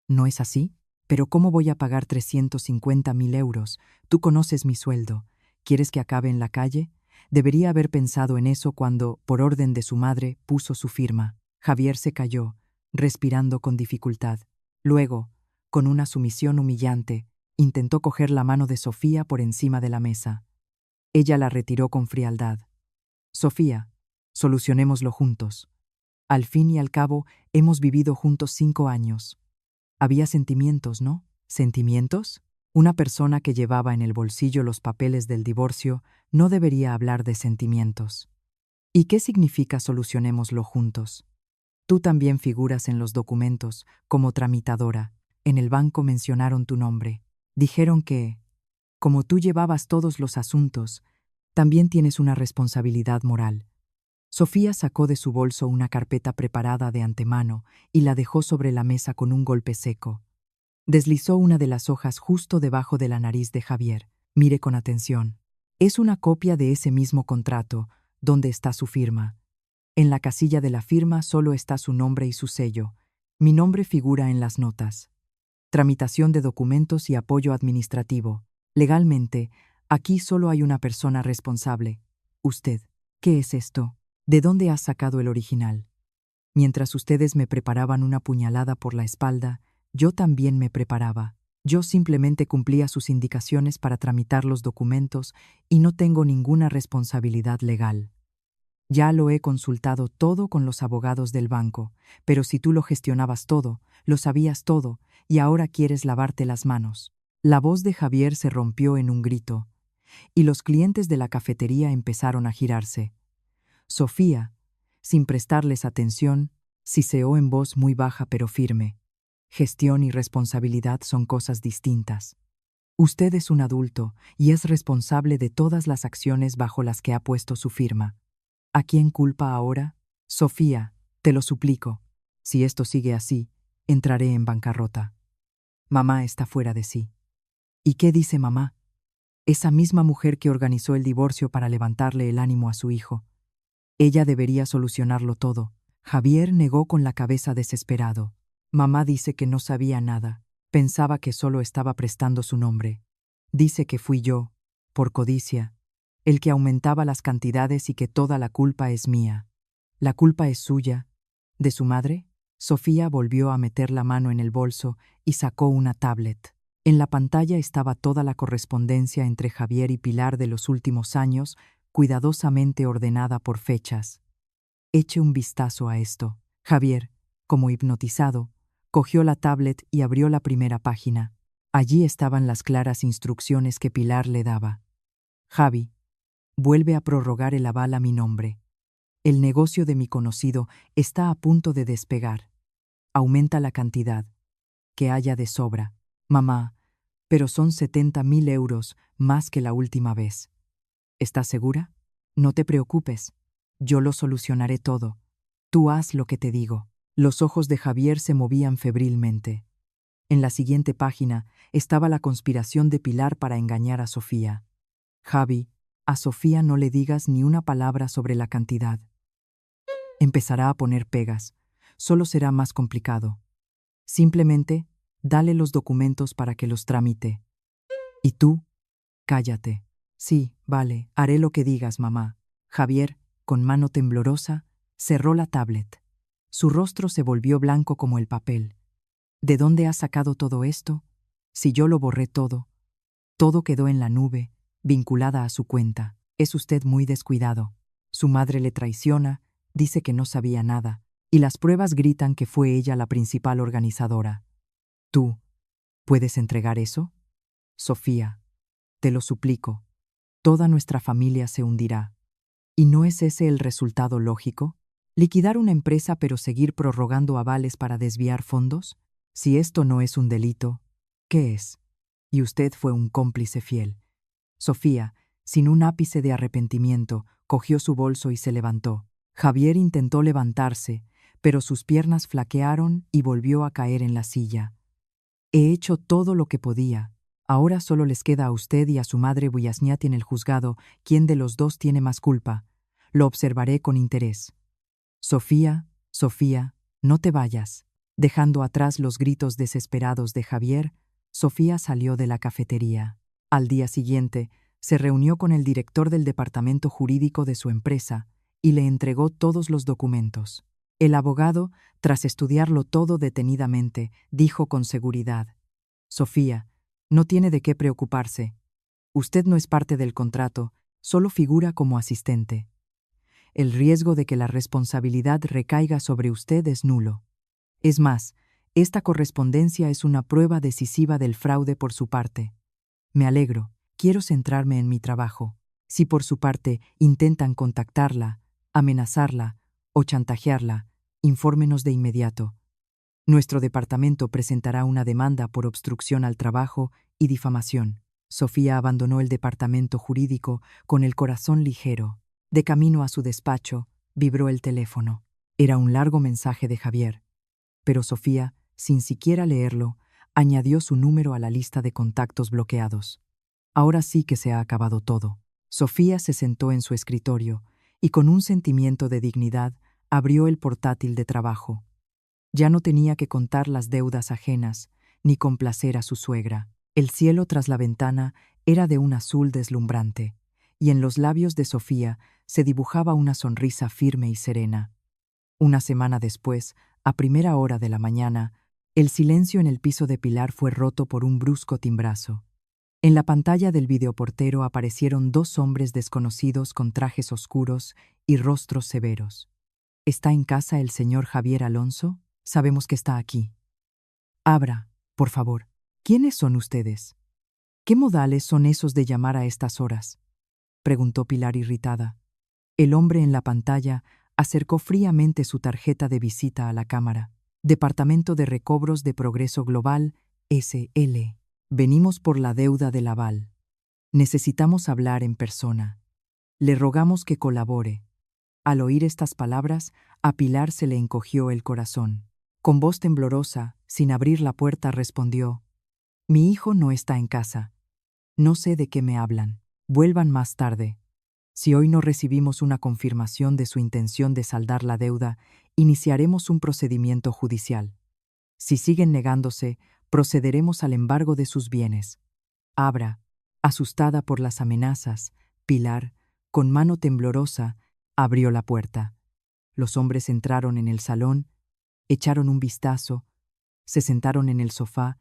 ¿No es así? Pero ¿cómo voy a pagar 350.000 euros? Tú conoces mi sueldo. ¿Quieres que acabe en la calle? Debería haber pensado en eso cuando, por orden de su madre, puso su firma. Javier se calló, respirando con dificultad. Luego, con una sumisión humillante, intentó coger la mano de Sofía por encima de la mesa. Ella la retiró con frialdad. Sofía, solucionémoslo juntos. Al fin y al cabo, hemos vivido juntos 5 años. Había sentimientos, ¿no? ¿Sentimientos? Una persona que llevaba en el bolsillo los papeles del divorcio no debería hablar de sentimientos. ¿Y qué significa solucionémoslo juntos? Tú también figuras en los documentos como tramitadora. En el banco mencionaron tu nombre. Dijeron que, como tú llevabas todos los asuntos, también tienes una responsabilidad moral. Sofía sacó de su bolso una carpeta preparada de antemano y la dejó sobre la mesa con un golpe seco. Deslizó una de las hojas justo debajo de la nariz de Javier. Mire con atención. Es una copia de ese mismo contrato, donde está su firma. En la casilla de la firma solo está su nombre y su sello. Mi nombre figura en las notas. Tramitación de documentos y apoyo administrativo. Legalmente, aquí solo hay una persona responsable. Usted. ¿Qué es esto? ¿De dónde has sacado el original? Mientras ustedes me preparaban una puñalada por la espalda, yo también me preparaba. Yo simplemente cumplía sus indicaciones para tramitar los documentos y no tengo ninguna responsabilidad legal. Ya lo he consultado todo con los abogados del banco, pero si tú lo gestionabas todo, lo sabías todo, y ahora quieres lavarte las manos. La voz de Javier se rompió en un grito, y los clientes de la cafetería empezaron a girarse. Sofía, sin prestarles atención, siseó en voz muy baja pero firme. Gestión y responsabilidad son cosas distintas. Usted es un adulto y es responsable de todas las acciones bajo las que ha puesto su firma. ¿A quién culpa ahora? Sofía, te lo suplico. Si esto sigue así, entraré en bancarrota. Mamá está fuera de sí. ¿Y qué dice mamá? Esa misma mujer que organizó el divorcio para levantarle el ánimo a su hijo. Ella debería solucionarlo todo. Javier negó con la cabeza desesperado. Mamá dice que no sabía nada. Pensaba que solo estaba prestando su nombre. Dice que fui yo, por codicia, el que aumentaba las cantidades y que toda la culpa es mía. ¿La culpa es suya? ¿De su madre? Sofía volvió a meter la mano en el bolso y sacó una tablet. En la pantalla estaba toda la correspondencia entre Javier y Pilar de los últimos años, cuidadosamente ordenada por fechas. Eche un vistazo a esto. Javier, como hipnotizado, Cogió la tablet y abrió la primera página. Allí estaban las claras instrucciones que Pilar le daba. Javi, vuelve a prorrogar el aval a mi nombre. El negocio de mi conocido está a punto de despegar. Aumenta la cantidad, que haya de sobra. Mamá, pero son 70.000 euros más que la última vez. ¿Estás segura? No te preocupes. Yo lo solucionaré todo. Tú haz lo que te digo. Los ojos de Javier se movían febrilmente. En la siguiente página estaba la conspiración de Pilar para engañar a Sofía. Javi, a Sofía no le digas ni una palabra sobre la cantidad. Empezará a poner pegas. Solo será más complicado. Simplemente, dale los documentos para que los tramite. Y tú, cállate. Sí, vale, haré lo que digas, mamá. Javier, con mano temblorosa, cerró la tablet. Su rostro se volvió blanco como el papel. ¿De dónde has sacado todo esto? Si yo lo borré todo. Todo quedó en la nube, vinculada a su cuenta. Es usted muy descuidado. Su madre le traiciona, dice que no sabía nada, y las pruebas gritan que fue ella la principal organizadora. ¿Tú puedes entregar eso? Sofía, te lo suplico. Toda nuestra familia se hundirá. ¿Y no es ese el resultado lógico? ¿Liquidar una empresa pero seguir prorrogando avales para desviar fondos? Si esto no es un delito, ¿qué es? Y usted fue un cómplice fiel. Sofía, sin un ápice de arrepentimiento, cogió su bolso y se levantó. Javier intentó levantarse, pero sus piernas flaquearon y volvió a caer en la silla. He hecho todo lo que podía. Ahora solo les queda a usted y a su madre Buyasniati en el juzgado quién de los dos tiene más culpa. Lo observaré con interés. Sofía, Sofía, no te vayas. Dejando atrás los gritos desesperados de Javier, Sofía salió de la cafetería. Al día siguiente, se reunió con el director del departamento jurídico de su empresa y le entregó todos los documentos. El abogado, tras estudiarlo todo detenidamente, dijo con seguridad: Sofía, no tiene de qué preocuparse. Usted no es parte del contrato, solo figura como asistente. El riesgo de que la responsabilidad recaiga sobre usted es nulo. Es más, esta correspondencia es una prueba decisiva del fraude por su parte. Me alegro, quiero centrarme en mi trabajo. Si por su parte intentan contactarla, amenazarla o chantajearla, infórmenos de inmediato. Nuestro departamento presentará una demanda por obstrucción al trabajo y difamación. Sofía abandonó el departamento jurídico con el corazón ligero. De camino a su despacho, vibró el teléfono. Era un largo mensaje de Javier. Pero Sofía, sin siquiera leerlo, añadió su número a la lista de contactos bloqueados. Ahora sí que se ha acabado todo. Sofía se sentó en su escritorio y con un sentimiento de dignidad abrió el portátil de trabajo. Ya no tenía que contar las deudas ajenas ni complacer a su suegra. El cielo tras la ventana era de un azul deslumbrante, y en los labios de Sofía se dibujaba una sonrisa firme y serena. Una semana después, a primera hora de la mañana, el silencio en el piso de Pilar fue roto por un brusco timbrazo. En la pantalla del videoportero aparecieron dos hombres desconocidos con trajes oscuros y rostros severos. ¿Está en casa el señor Javier Alonso? Sabemos que está aquí. Abra, por favor. ¿Quiénes son ustedes? ¿Qué modales son esos de llamar a estas horas? Preguntó Pilar irritada. El hombre en la pantalla acercó fríamente su tarjeta de visita a la cámara. Departamento de Recobros de Progreso Global, S.L. Venimos por la deuda del aval. Necesitamos hablar en persona. Le rogamos que colabore. Al oír estas palabras, a Pilar se le encogió el corazón. Con voz temblorosa, sin abrir la puerta, respondió: Mi hijo no está en casa. No sé de qué me hablan. Vuelvan más tarde. Si hoy no recibimos una confirmación de su intención de saldar la deuda, iniciaremos un procedimiento judicial. Si siguen negándose, procederemos al embargo de sus bienes. Abra, asustada por las amenazas, Pilar, con mano temblorosa, abrió la puerta. Los hombres entraron en el salón, echaron un vistazo, se sentaron en el sofá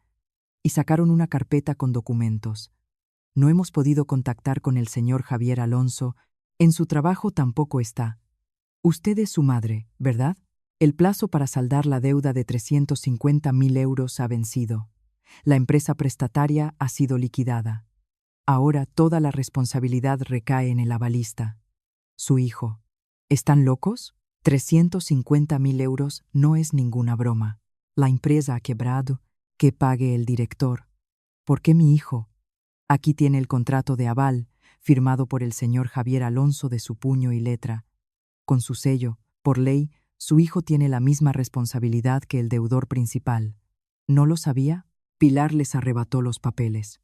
y sacaron una carpeta con documentos. No hemos podido contactar con el señor Javier Alonso. En su trabajo tampoco está. Usted es su madre, ¿verdad? El plazo para saldar la deuda de 350.000 euros ha vencido. La empresa prestataria ha sido liquidada. Ahora toda la responsabilidad recae en el avalista. Su hijo. ¿Están locos? 350.000 euros no es ninguna broma. La empresa ha quebrado, que pague el director. ¿Por qué mi hijo? Aquí tiene el contrato de aval, firmado por el señor Javier Alonso de su puño y letra. Con su sello, por ley, su hijo tiene la misma responsabilidad que el deudor principal. ¿No lo sabía? Pilar les arrebató los papeles.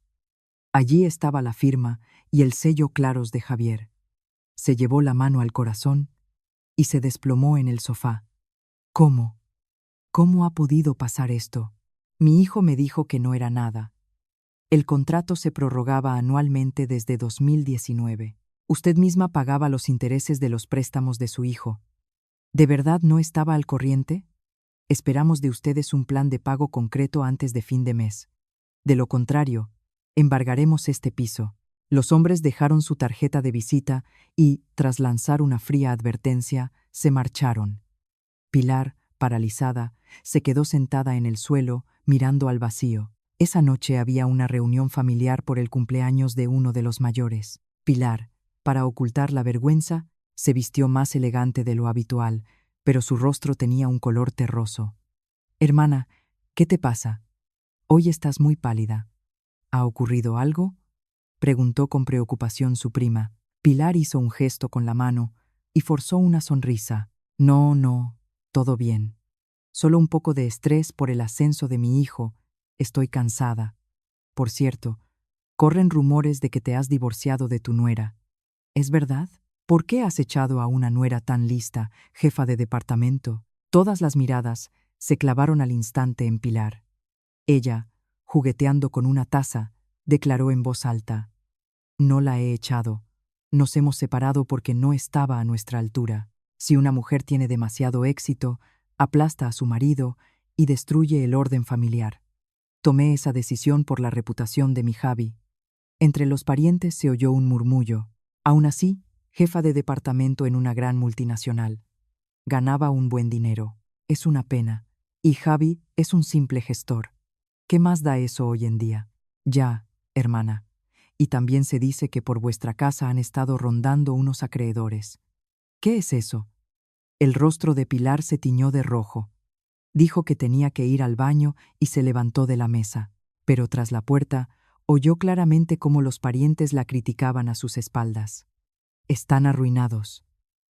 Allí estaba la firma y el sello claros de Javier. Se llevó la mano al corazón y se desplomó en el sofá. ¿Cómo? ¿Cómo ha podido pasar esto? Mi hijo me dijo que no era nada. El contrato se prorrogaba anualmente desde 2019. Usted misma pagaba los intereses de los préstamos de su hijo. ¿De verdad no estaba al corriente? Esperamos de ustedes un plan de pago concreto antes de fin de mes. De lo contrario, embargaremos este piso. Los hombres dejaron su tarjeta de visita y, tras lanzar una fría advertencia, se marcharon. Pilar, paralizada, se quedó sentada en el suelo, mirando al vacío. Esa noche había una reunión familiar por el cumpleaños de uno de los mayores. Pilar, para ocultar la vergüenza, se vistió más elegante de lo habitual, pero su rostro tenía un color terroso. «Hermana, ¿qué te pasa? Hoy estás muy pálida. ¿Ha ocurrido algo?», preguntó con preocupación su prima. Pilar hizo un gesto con la mano y forzó una sonrisa. «No, no, todo bien. Solo un poco de estrés por el ascenso de mi hijo. Estoy cansada. Por cierto, corren rumores de que te has divorciado de tu nuera. ¿Es verdad? ¿Por qué has echado a una nuera tan lista, jefa de departamento?». Todas las miradas se clavaron al instante en Pilar. Ella, jugueteando con una taza, declaró en voz alta: «No la he echado. Nos hemos separado porque no estaba a nuestra altura. Si una mujer tiene demasiado éxito, aplasta a su marido y destruye el orden familiar. Tomé esa decisión por la reputación de mi Javi». Entre los parientes se oyó un murmullo. Aún así, jefa de departamento en una gran multinacional. Ganaba un buen dinero. Es una pena. Y Javi es un simple gestor. ¿Qué más da eso hoy en día? Ya, hermana. Y también se dice que por vuestra casa han estado rondando unos acreedores. ¿Qué es eso? El rostro de Pilar se tiñó de rojo. Dijo que tenía que ir al baño y se levantó de la mesa. Pero tras la puerta, oyó claramente cómo los parientes la criticaban a sus espaldas. «Están arruinados.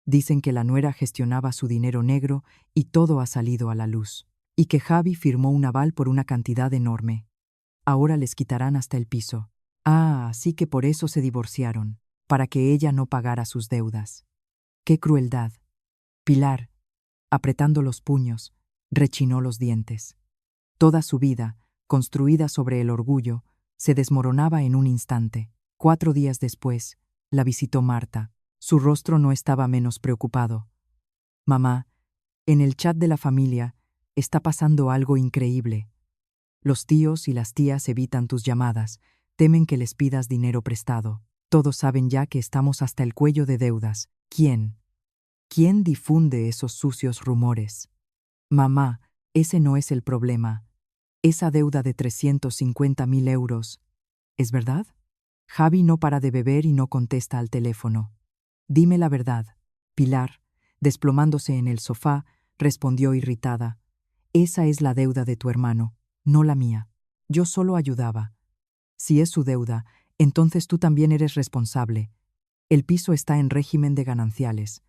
Dicen que la nuera gestionaba su dinero negro y todo ha salido a la luz. Y que Javi firmó un aval por una cantidad enorme. Ahora les quitarán hasta el piso. Ah, así que por eso se divorciaron, para que ella no pagara sus deudas. ¡Qué crueldad!». Pilar, apretando los puños, rechinó los dientes. Toda su vida, construida sobre el orgullo, se desmoronaba en un instante. 4 días después, la visitó Marta. Su rostro no estaba menos preocupado. «Mamá, en el chat de la familia está pasando algo increíble. Los tíos y las tías evitan tus llamadas, temen que les pidas dinero prestado. Todos saben ya que estamos hasta el cuello de deudas. ¿Quién? ¿Quién difunde esos sucios rumores? Mamá, ese no es el problema. Esa deuda de 350.000 euros. ¿Es verdad?». Javi no para de beber y no contesta al teléfono. «Dime la verdad». Pilar, desplomándose en el sofá, respondió irritada: «Esa es la deuda de tu hermano, no la mía. Yo solo ayudaba. Si es su deuda, entonces tú también eres responsable. El piso está en régimen de gananciales.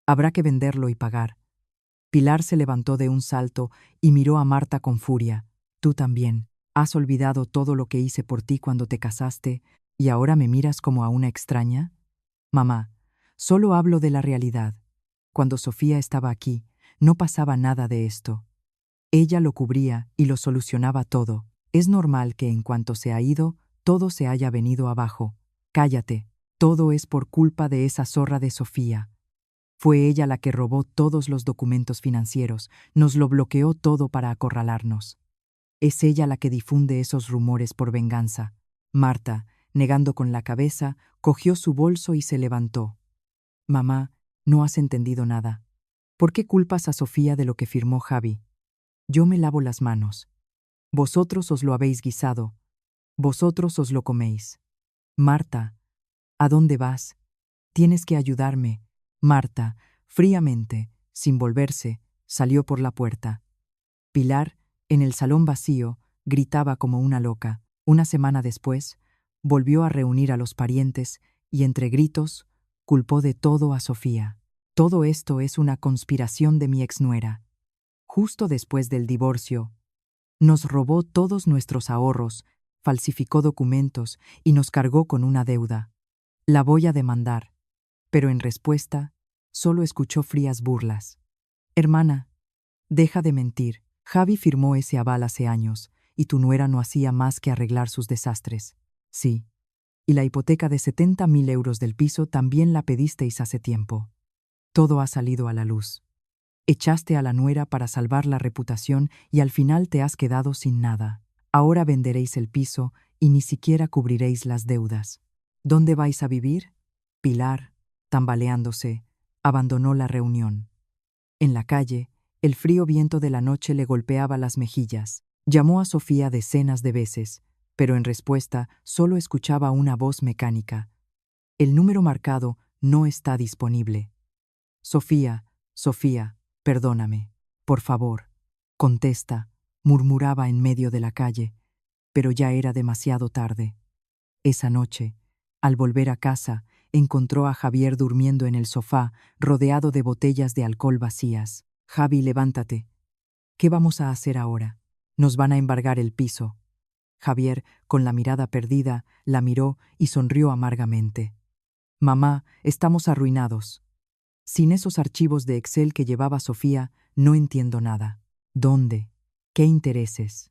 Habrá que venderlo y pagar». Pilar se levantó de un salto y miró a Marta con furia. «Tú también. ¿Has olvidado todo lo que hice por ti cuando te casaste y ahora me miras como a una extraña?». «Mamá, solo hablo de la realidad. Cuando Sofía estaba aquí, no pasaba nada de esto. Ella lo cubría y lo solucionaba todo. Es normal que en cuanto se ha ido, todo se haya venido abajo. Cállate. Todo es por culpa de esa zorra de Sofía. Fue ella la que robó todos los documentos financieros, nos lo bloqueó todo para acorralarnos. Es ella la que difunde esos rumores por venganza». Marta, negando con la cabeza, cogió su bolso y se levantó. «Mamá, no has entendido nada. ¿Por qué culpas a Sofía de lo que firmó Javi? Yo me lavo las manos. Vosotros os lo habéis guisado. Vosotros os lo coméis. Marta, ¿a dónde vas? Tienes que ayudarme. Marta, fríamente, sin volverse, salió por la puerta. Pilar, en el salón vacío, gritaba como una loca. Una semana después, volvió a reunir a los parientes y, entre gritos, culpó de todo a Sofía. Todo esto es una conspiración de mi exnuera. Justo después del divorcio, nos robó todos nuestros ahorros, falsificó documentos y nos cargó con una deuda. La voy a demandar. Pero en respuesta, solo escuchó frías burlas. Hermana, deja de mentir. Javi firmó ese aval hace años, y tu nuera no hacía más que arreglar sus desastres. Sí. Y la hipoteca de 70.000 euros del piso también la pedisteis hace tiempo. Todo ha salido a la luz. Echaste a la nuera para salvar la reputación y al final te has quedado sin nada. Ahora venderéis el piso y ni siquiera cubriréis las deudas. ¿Dónde vais a vivir? Pilar, tambaleándose, abandonó la reunión. En la calle, el frío viento de la noche le golpeaba las mejillas. Llamó a Sofía decenas de veces, pero en respuesta solo escuchaba una voz mecánica. El número marcado no está disponible. Sofía, Sofía, perdóname. Por favor, contesta, murmuraba en medio de la calle, pero ya era demasiado tarde. Esa noche, al volver a casa, encontró a Javier durmiendo en el sofá, rodeado de botellas de alcohol vacías. Javi, levántate. ¿Qué vamos a hacer ahora? Nos van a embargar el piso. Javier, con la mirada perdida, la miró y sonrió amargamente. Mamá, estamos arruinados. Sin esos archivos de Excel que llevaba Sofía, no entiendo nada. ¿Dónde? ¿Qué intereses?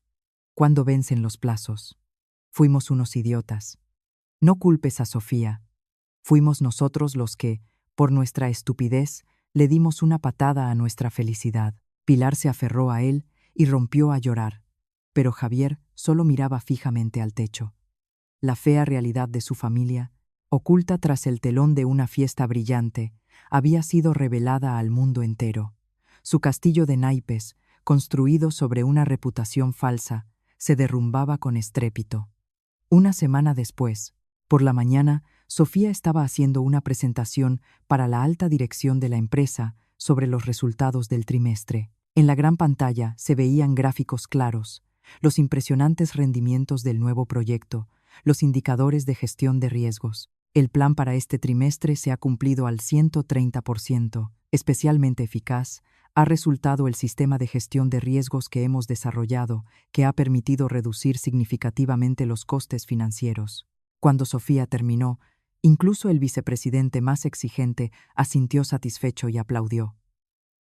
¿Cuándo vencen los plazos? Fuimos unos idiotas. No culpes a Sofía. Fuimos nosotros los que, por nuestra estupidez, le dimos una patada a nuestra felicidad. Pilar se aferró a él y rompió a llorar, pero Javier solo miraba fijamente al techo. La fea realidad de su familia, oculta tras el telón de una fiesta brillante, había sido revelada al mundo entero. Su castillo de naipes, construido sobre una reputación falsa, se derrumbaba con estrépito. Una semana después, por la mañana, Sofía estaba haciendo una presentación para la alta dirección de la empresa sobre los resultados del trimestre. En la gran pantalla se veían gráficos claros, los impresionantes rendimientos del nuevo proyecto, los indicadores de gestión de riesgos. El plan para este trimestre se ha cumplido al 130%. Especialmente eficaz ha resultado el sistema de gestión de riesgos que hemos desarrollado, que ha permitido reducir significativamente los costes financieros. Cuando Sofía terminó, incluso el vicepresidente más exigente asintió satisfecho y aplaudió.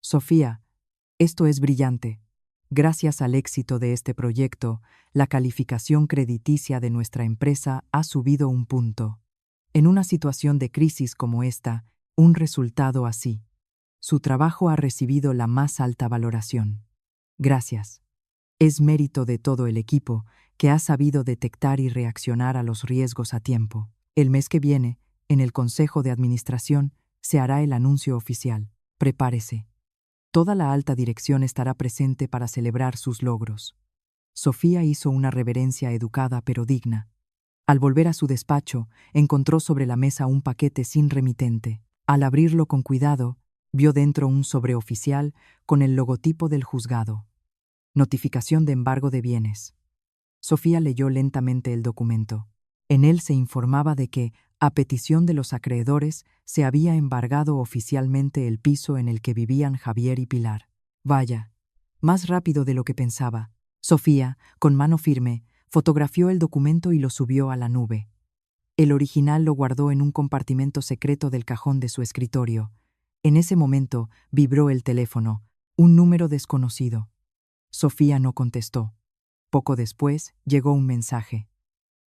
Sofía, esto es brillante. Gracias al éxito de este proyecto, la calificación crediticia de nuestra empresa ha subido un punto. En una situación de crisis como esta, un resultado así. Su trabajo ha recibido la más alta valoración. Gracias. Es mérito de todo el equipo que ha sabido detectar y reaccionar a los riesgos a tiempo. El mes que viene, en el Consejo de Administración, se hará el anuncio oficial. Prepárese. Toda la alta dirección estará presente para celebrar sus logros. Sofía hizo una reverencia educada pero digna. Al volver a su despacho, encontró sobre la mesa un paquete sin remitente. Al abrirlo con cuidado, vio dentro un sobreoficial con el logotipo del juzgado. Notificación de embargo de bienes. Sofía leyó lentamente el documento. En él se informaba de que, a petición de los acreedores, se había embargado oficialmente el piso en el que vivían Javier y Pilar. Vaya, más rápido de lo que pensaba. Sofía, con mano firme, fotografió el documento y lo subió a la nube. El original lo guardó en un compartimento secreto del cajón de su escritorio. En ese momento vibró el teléfono, un número desconocido. Sofía no contestó. Poco después llegó un mensaje.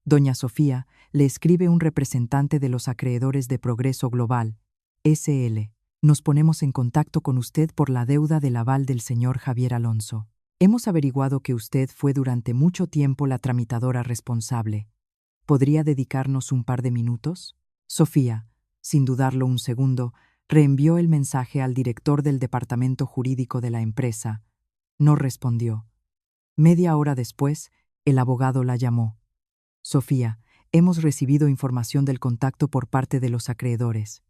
Doña Sofía, le escribe un representante de los acreedores de Progreso Global, S.L. Nos ponemos en contacto con usted por la deuda del aval del señor Javier Alonso. Hemos averiguado que usted fue durante mucho tiempo la tramitadora responsable. ¿Podría dedicarnos un par de minutos? Sofía, sin dudarlo un segundo, Reenvió el mensaje al director del departamento jurídico de la empresa. No respondió. Media hora después, el abogado la llamó. Sofía, hemos recibido información del contacto por parte de los acreedores.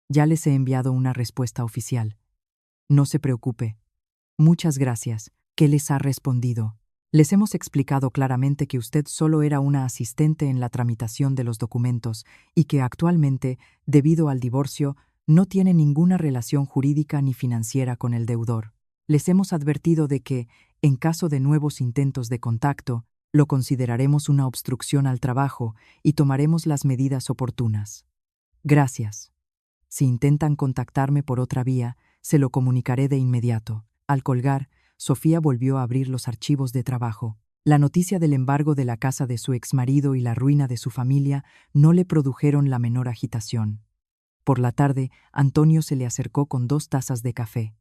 Ya les he enviado una respuesta oficial. No se preocupe. Muchas gracias. ¿Qué les ha respondido? Les hemos explicado claramente que usted solo era una asistente en la tramitación de los documentos y que actualmente, debido al divorcio, no tiene ninguna relación jurídica ni financiera con el deudor. Les hemos advertido de que, en caso de nuevos intentos de contacto, lo consideraremos una obstrucción al trabajo y tomaremos las medidas oportunas. Gracias. Si intentan contactarme por otra vía, se lo comunicaré de inmediato. Al colgar, Sofía volvió a abrir los archivos de trabajo. La noticia del embargo de la casa de su exmarido y la ruina de su familia no le produjeron la menor agitación. Por la tarde, Antonio se le acercó con 2 tazas de café.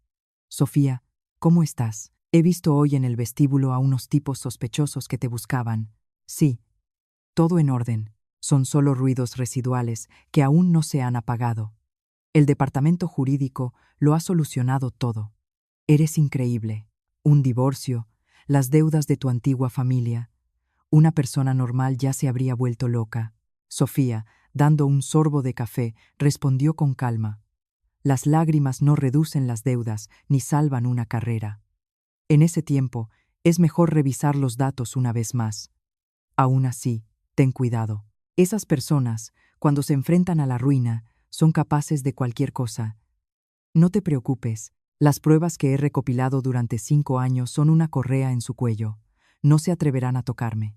Sofía, ¿cómo estás? He visto hoy en el vestíbulo a unos tipos sospechosos que te buscaban. Sí, todo en orden. Son solo ruidos residuales que aún no se han apagado. El departamento jurídico lo ha solucionado todo. Eres increíble. Un divorcio, las deudas de tu antigua familia. Una persona normal ya se habría vuelto loca. Sofía, dando un sorbo de café, respondió con calma. Las lágrimas no reducen las deudas ni salvan una carrera. En ese tiempo, es mejor revisar los datos una vez más. Aún así, ten cuidado. Esas personas, cuando se enfrentan a la ruina, son capaces de cualquier cosa. No te preocupes. Las pruebas que he recopilado durante 5 años son una correa en su cuello. No se atreverán a tocarme.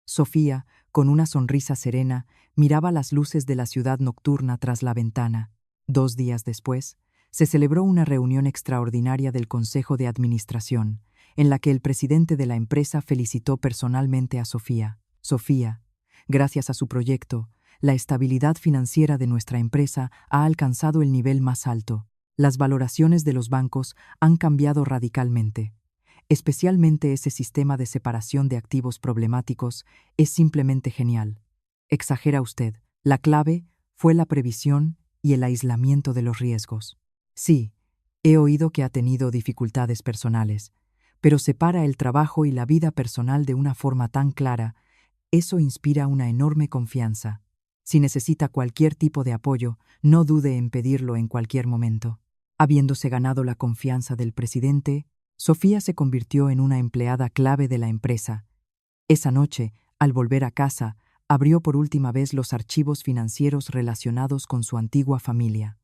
Sofía, con una sonrisa serena, miraba las luces de la ciudad nocturna tras la ventana. 2 días después, se celebró una reunión extraordinaria del Consejo de Administración, en la que el presidente de la empresa felicitó personalmente a Sofía. Sofía, gracias a su proyecto, la estabilidad financiera de nuestra empresa ha alcanzado el nivel más alto. Las valoraciones de los bancos han cambiado radicalmente. Especialmente ese sistema de separación de activos problemáticos es simplemente genial. Exagera usted. La clave fue la previsión y el aislamiento de los riesgos. Sí, he oído que ha tenido dificultades personales, pero separa el trabajo y la vida personal de una forma tan clara. Eso inspira una enorme confianza. Si necesita cualquier tipo de apoyo, no dude en pedirlo en cualquier momento. Habiéndose ganado la confianza del presidente, Sofía se convirtió en una empleada clave de la empresa. Esa noche, al volver a casa, abrió por última vez los archivos financieros relacionados con su antigua familia.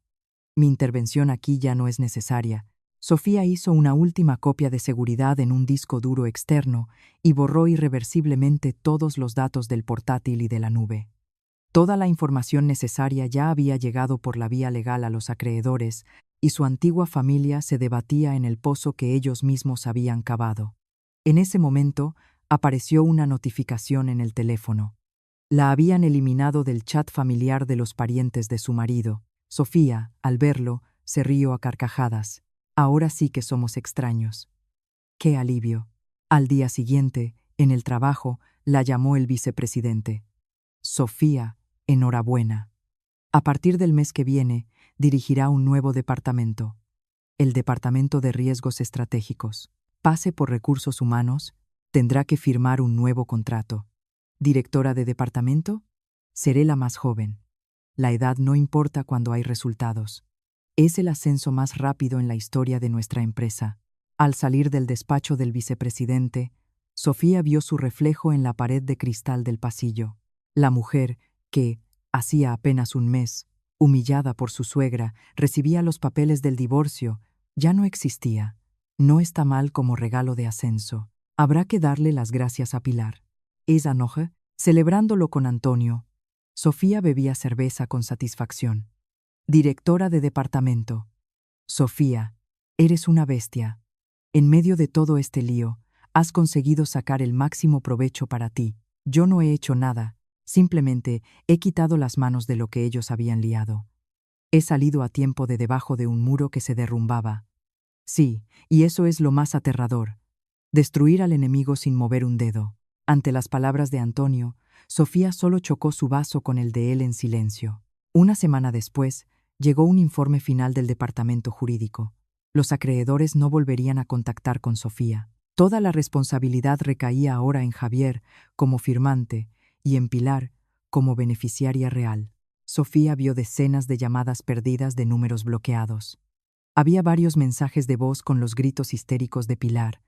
Mi intervención aquí ya no es necesaria. Sofía hizo una última copia de seguridad en un disco duro externo y borró irreversiblemente todos los datos del portátil y de la nube. Toda la información necesaria ya había llegado por la vía legal a los acreedores, y su antigua familia se debatía en el pozo que ellos mismos habían cavado. En ese momento, apareció una notificación en el teléfono. La habían eliminado del chat familiar de los parientes de su marido. Sofía, al verlo, se rió a carcajadas. Ahora sí que somos extraños. ¡Qué alivio! Al día siguiente, en el trabajo, la llamó el vicepresidente. Sofía, enhorabuena. A partir del mes que viene, dirigirá un nuevo departamento, el Departamento de Riesgos Estratégicos. Pase por Recursos Humanos, tendrá que firmar un nuevo contrato. ¿Directora de departamento? Seré la más joven. La edad no importa cuando hay resultados. Es el ascenso más rápido en la historia de nuestra empresa. Al salir del despacho del vicepresidente, Sofía vio su reflejo en la pared de cristal del pasillo. La mujer, que, hacía apenas un mes, humillada por su suegra, recibía los papeles del divorcio, ya no existía. No está mal como regalo de ascenso. Habrá que darle las gracias a Pilar. Esa noche, celebrándolo con Antonio, Sofía bebía cerveza con satisfacción. Directora de departamento. Sofía, eres una bestia. En medio de todo este lío, has conseguido sacar el máximo provecho para ti. Yo no he hecho nada. Simplemente he quitado las manos de lo que ellos habían liado. He salido a tiempo de debajo de un muro que se derrumbaba. Sí, y eso es lo más aterrador. Destruir al enemigo sin mover un dedo. Ante las palabras de Antonio, Sofía solo chocó su vaso con el de él en silencio. Una semana después, Llegó un informe final del departamento jurídico. Los acreedores no volverían a contactar con Sofía. Toda la responsabilidad recaía ahora en Javier como firmante y en Pilar como beneficiaria real. Sofía vio decenas de llamadas perdidas de números bloqueados. Había varios mensajes de voz con los gritos histéricos de Pilar,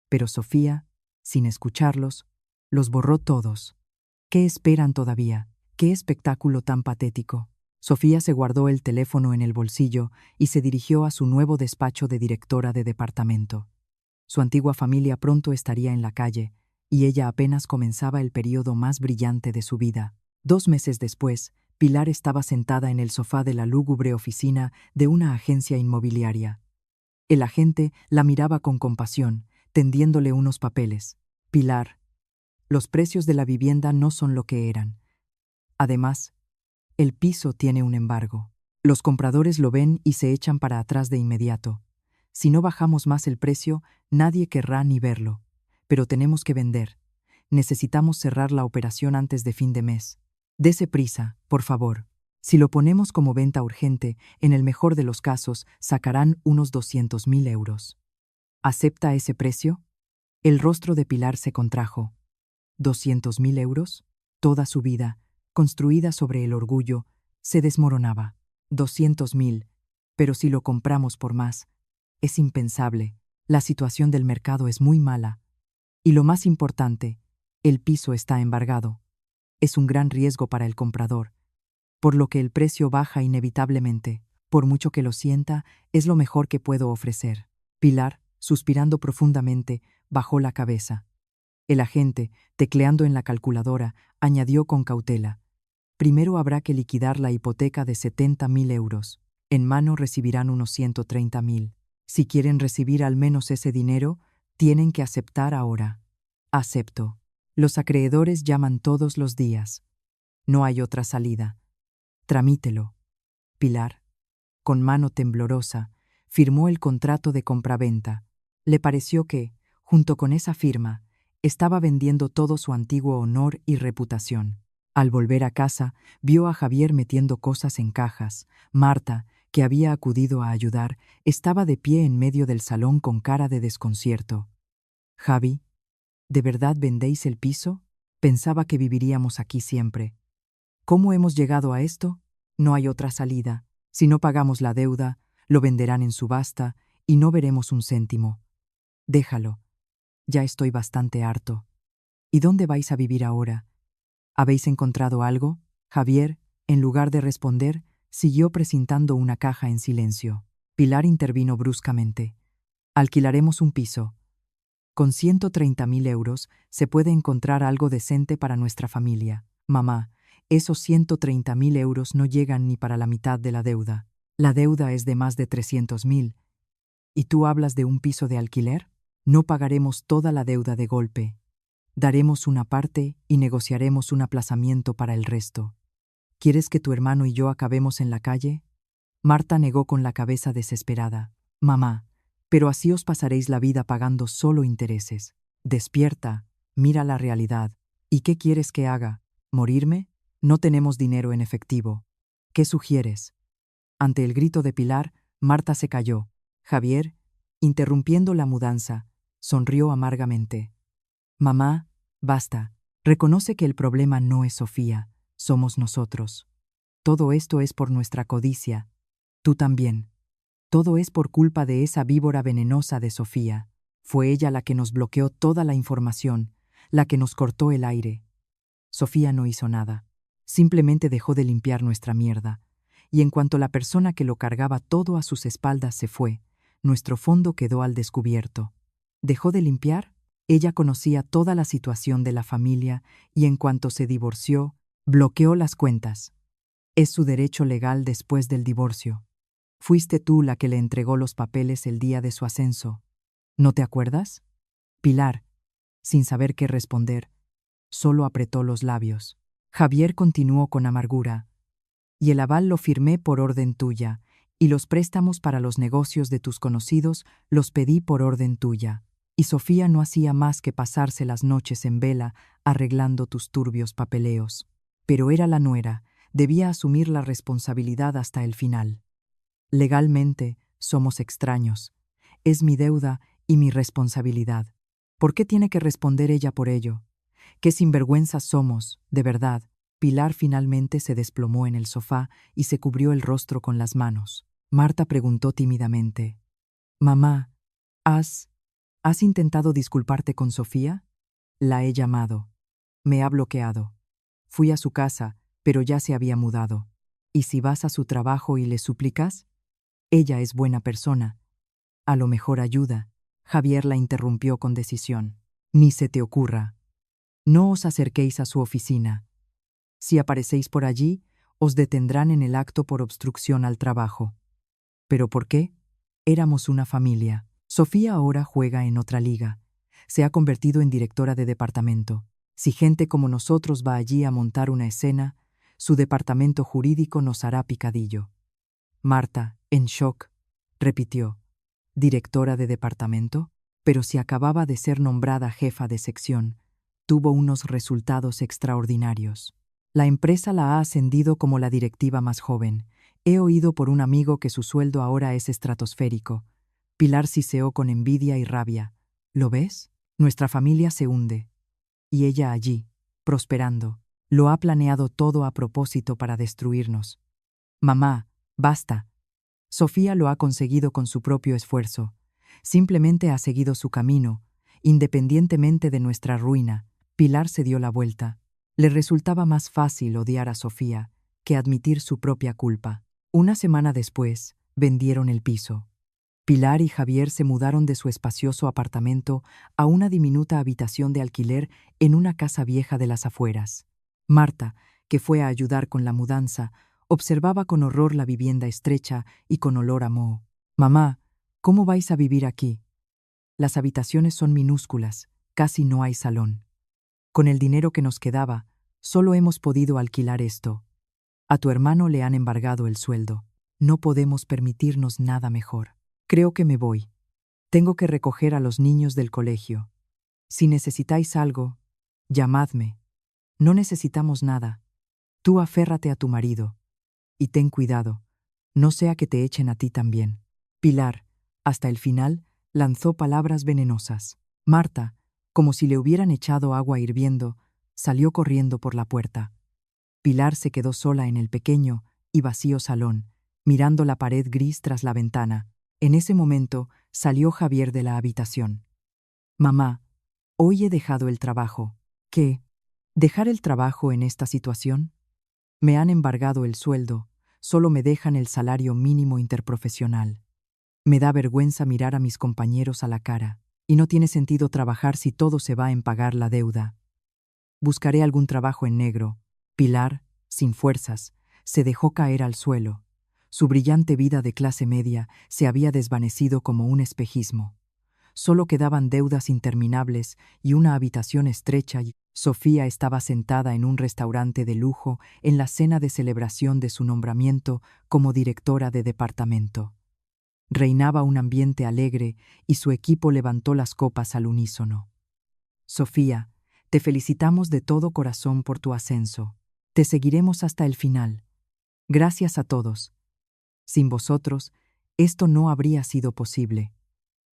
pero Sofía, sin escucharlos, los borró todos. ¿Qué esperan todavía? ¿Qué espectáculo tan patético? Sofía se guardó el teléfono en el bolsillo y se dirigió a su nuevo despacho de directora de departamento. Su antigua familia pronto estaría en la calle, y ella apenas comenzaba el período más brillante de su vida. 2 meses después, Pilar estaba sentada en el sofá de la lúgubre oficina de una agencia inmobiliaria. El agente la miraba con compasión, tendiéndole unos papeles. Pilar, los precios de la vivienda no son lo que eran. Además, el piso tiene un embargo. Los compradores lo ven y se echan para atrás de inmediato. Si no bajamos más el precio, nadie querrá ni verlo. Pero tenemos que vender. Necesitamos cerrar la operación antes de fin de mes. Dese prisa, por favor. Si lo ponemos como venta urgente, en el mejor de los casos, sacarán unos 200.000 euros. ¿Acepta ese precio? El rostro de Pilar se contrajo. ¿200.000 euros? Toda su vida, construida sobre el orgullo, se desmoronaba. 200.000, pero si lo compramos por más, es impensable. La situación del mercado es muy mala. Y lo más importante, el piso está embargado. Es un gran riesgo para el comprador, por lo que el precio baja inevitablemente. Por mucho que lo sienta, es lo mejor que puedo ofrecer. Pilar, suspirando profundamente, bajó la cabeza. El agente, tecleando en la calculadora, añadió con cautela: primero habrá que liquidar la hipoteca de 70.000 euros. En mano recibirán unos 130.000. Si quieren recibir al menos ese dinero, tienen que aceptar ahora. Acepto. Los acreedores llaman todos los días. No hay otra salida. Tramítelo. Pilar, con mano temblorosa, firmó el contrato de compraventa. Le pareció que, junto con esa firma, estaba vendiendo todo su antiguo honor y reputación. Al volver a casa, vio a Javier metiendo cosas en cajas. Marta, que había acudido a ayudar, estaba de pie en medio del salón con cara de desconcierto. «Javi, ¿de verdad vendéis el piso? Pensaba que viviríamos aquí siempre. ¿Cómo hemos llegado a esto? No hay otra salida. Si no pagamos la deuda, lo venderán en subasta y no veremos un céntimo. Déjalo. Ya estoy bastante harto. ¿Y dónde vais a vivir ahora? ¿Habéis encontrado algo?» Javier, en lugar de responder, siguió presentando una caja en silencio. Pilar intervino bruscamente. «Alquilaremos un piso. Con 130.000 euros se puede encontrar algo decente para nuestra familia. Mamá, esos 130.000 euros no llegan ni para la mitad de la deuda. La deuda es de más de 300.000. ¿Y tú hablas de un piso de alquiler? No pagaremos toda la deuda de golpe. Daremos una parte y negociaremos un aplazamiento para el resto. ¿Quieres que tu hermano y yo acabemos en la calle?» Marta negó con la cabeza desesperada. «Mamá, pero así os pasaréis la vida pagando solo intereses. Despierta, mira la realidad. ¿Y qué quieres que haga? ¿Morirme? No tenemos dinero en efectivo. ¿Qué sugieres?» Ante el grito de Pilar, Marta se calló. Javier, interrumpiendo la mudanza, sonrió amargamente. «Mamá, basta. Reconoce que el problema no es Sofía, somos nosotros. Todo esto es por nuestra codicia. Tú también. Todo es por culpa de esa víbora venenosa de Sofía. Fue ella la que nos bloqueó toda la información, la que nos cortó el aire. Sofía no hizo nada. Simplemente dejó de limpiar nuestra mierda. Y en cuanto la persona que lo cargaba todo a sus espaldas se fue, nuestro fondo quedó al descubierto. ¿Dejó de limpiar? Ella conocía toda la situación de la familia y en cuanto se divorció, bloqueó las cuentas. Es su derecho legal después del divorcio. Fuiste tú la que le entregó los papeles el día de su ascenso. ¿No te acuerdas?» Pilar, sin saber qué responder, solo apretó los labios. Javier continuó con amargura. «Y el aval lo firmé por orden tuya, y los préstamos para los negocios de tus conocidos los pedí por orden tuya. Y Sofía no hacía más que pasarse las noches en vela arreglando tus turbios papeleos. Pero era la nuera, debía asumir la responsabilidad hasta el final. Legalmente, somos extraños. Es mi deuda y mi responsabilidad. ¿Por qué tiene que responder ella por ello? Qué sinvergüenzas somos, de verdad. Pilar finalmente se desplomó en el sofá y se cubrió el rostro con las manos. Marta preguntó tímidamente: «Mamá, ¿has intentado disculparte con Sofía?» «La he llamado. Me ha bloqueado. Fui a su casa, pero ya se había mudado. ¿Y si vas a su trabajo y le suplicas? Ella es buena persona. A lo mejor ayuda». Javier la interrumpió con decisión. «Ni se te ocurra. No os acerquéis a su oficina. Si aparecéis por allí, os detendrán en el acto por obstrucción al trabajo». ¿Pero por qué? Éramos una familia. Sofía ahora juega en otra liga. Se ha convertido en directora de departamento. Si gente como nosotros va allí a montar una escena, su departamento jurídico nos hará picadillo. Marta, en shock, repitió: ¿directora de departamento? Pero si acababa de ser nombrada jefa de sección, tuvo unos resultados extraordinarios. La empresa la ha ascendido como la directiva más joven. He oído por un amigo que su sueldo ahora es estratosférico. Pilar siseó con envidia y rabia. ¿Lo ves? Nuestra familia se hunde. Y ella allí, prosperando. Lo ha planeado todo a propósito para destruirnos. Mamá, basta. Sofía lo ha conseguido con su propio esfuerzo. Simplemente ha seguido su camino, independientemente de nuestra ruina. Pilar se dio la vuelta. Le resultaba más fácil odiar a Sofía que admitir su propia culpa. Una semana después, vendieron el piso. Pilar y Javier se mudaron de su espacioso apartamento a una diminuta habitación de alquiler en una casa vieja de las afueras. Marta, que fue a ayudar con la mudanza, observaba con horror la vivienda estrecha y con olor a moho. «Mamá, ¿cómo vais a vivir aquí? Las habitaciones son minúsculas, casi no hay salón. Con el dinero que nos quedaba, solo hemos podido alquilar esto. A tu hermano le han embargado el sueldo. No podemos permitirnos nada mejor. Creo que me voy. Tengo que recoger a los niños del colegio. Si necesitáis algo, llamadme. No necesitamos nada. Tú aférrate a tu marido. Y ten cuidado, no sea que te echen a ti también». Pilar, hasta el final, lanzó palabras venenosas. Marta, como si le hubieran echado agua hirviendo, salió corriendo por la puerta. Pilar se quedó sola en el pequeño y vacío salón, mirando la pared gris tras la ventana. En ese momento salió Javier de la habitación. «Mamá, hoy he dejado el trabajo». «¿Qué? ¿Dejar el trabajo en esta situación? Me han embargado el sueldo, solo me dejan el salario mínimo interprofesional. Me da vergüenza mirar a mis compañeros a la cara, y no tiene sentido trabajar si todo se va en pagar la deuda. Buscaré algún trabajo en negro». Pilar, sin fuerzas, se dejó caer al suelo. Su brillante vida de clase media se había desvanecido como un espejismo. Solo quedaban deudas interminables y una habitación estrecha. Sofía estaba sentada en un restaurante de lujo en la cena de celebración de su nombramiento como directora de departamento. Reinaba un ambiente alegre y su equipo levantó las copas al unísono. «Sofía, te felicitamos de todo corazón por tu ascenso. Te seguiremos hasta el final. Gracias a todos. Sin vosotros, esto no habría sido posible.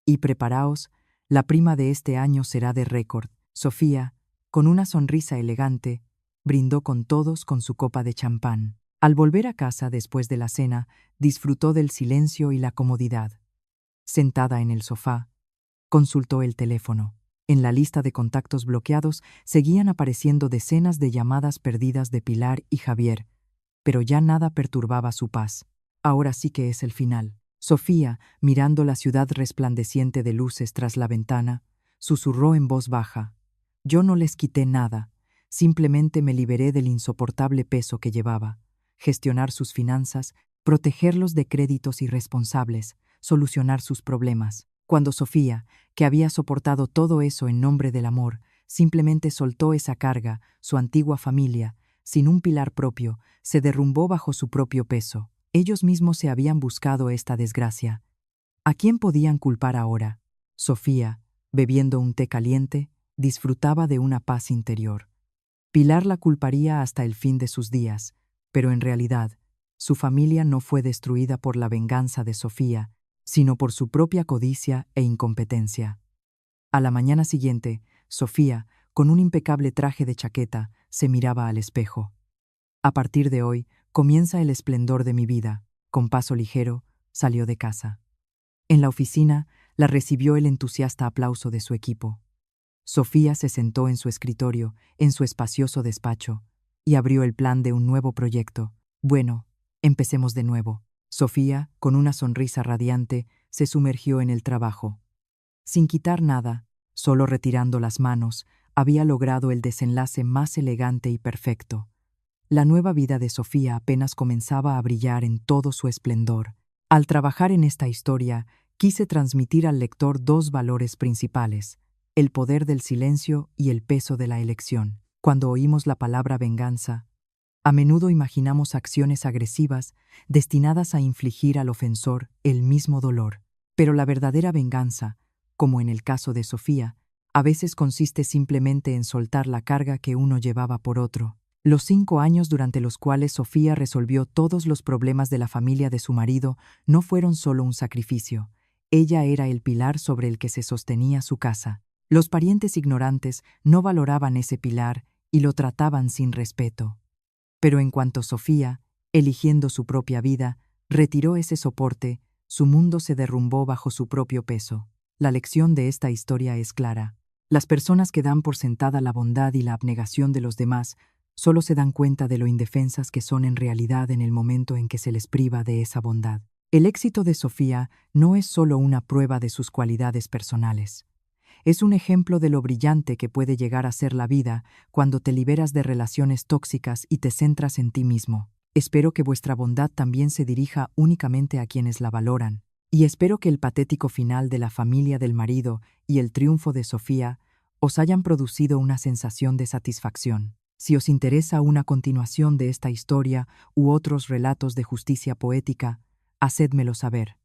Y preparaos, la prima de este año será de récord». Sofía, con una sonrisa elegante, brindó con todos con su copa de champán. Al volver a casa después de la cena, disfrutó del silencio y la comodidad. Sentada en el sofá, consultó el teléfono. En la lista de contactos bloqueados seguían apareciendo decenas de llamadas perdidas de Pilar y Javier, pero ya nada perturbaba su paz. Ahora sí que es el final. Sofía, mirando la ciudad resplandeciente de luces tras la ventana, susurró en voz baja: «Yo no les quité nada, simplemente me liberé del insoportable peso que llevaba. Gestionar sus finanzas, protegerlos de créditos irresponsables, solucionar sus problemas». Cuando Sofía, que había soportado todo eso en nombre del amor, simplemente soltó esa carga, su antigua familia, sin un pilar propio, se derrumbó bajo su propio peso. Ellos mismos se habían buscado esta desgracia. ¿A quién podían culpar ahora? Sofía, bebiendo un té caliente, disfrutaba de una paz interior. Pilar la culparía hasta el fin de sus días, Pero en realidad, su familia no fue destruida por la venganza de Sofía, sino por su propia codicia e incompetencia. A la mañana siguiente, Sofía, con un impecable traje de chaqueta, se miraba al espejo. A partir de hoy, comienza el esplendor de mi vida. Con paso ligero, salió de casa. En la oficina, la recibió el entusiasta aplauso de su equipo. Sofía se sentó en su escritorio, en su espacioso despacho, y abrió el plan de un nuevo proyecto. Bueno, empecemos de nuevo. Sofía, con una sonrisa radiante, se sumergió en el trabajo. Sin quitar nada, solo retirando las manos, había logrado el desenlace más elegante y perfecto. La nueva vida de Sofía apenas comenzaba a brillar en todo su esplendor. Al trabajar en esta historia, quise transmitir al lector dos valores principales: el poder del silencio y el peso de la elección. Cuando oímos la palabra venganza, a menudo imaginamos acciones agresivas destinadas a infligir al ofensor el mismo dolor. Pero la verdadera venganza, como en el caso de Sofía, a veces consiste simplemente en soltar la carga que uno llevaba por otro. Los 5 años durante los cuales Sofía resolvió todos los problemas de la familia de su marido no fueron solo un sacrificio. Ella era el pilar sobre el que se sostenía su casa. Los parientes ignorantes no valoraban ese pilar y lo trataban sin respeto. Pero en cuanto Sofía, eligiendo su propia vida, retiró ese soporte, su mundo se derrumbó bajo su propio peso. La lección de esta historia es clara. Las personas que dan por sentada la bondad y la abnegación de los demás solo se dan cuenta de lo indefensas que son en realidad en el momento en que se les priva de esa bondad. El éxito de Sofía no es solo una prueba de sus cualidades personales. Es un ejemplo de lo brillante que puede llegar a ser la vida cuando te liberas de relaciones tóxicas y te centras en ti mismo. Espero que vuestra bondad también se dirija únicamente a quienes la valoran, y espero que el patético final de la familia del marido y el triunfo de Sofía os hayan producido una sensación de satisfacción. Si os interesa una continuación de esta historia u otros relatos de justicia poética, hacédmelo saber.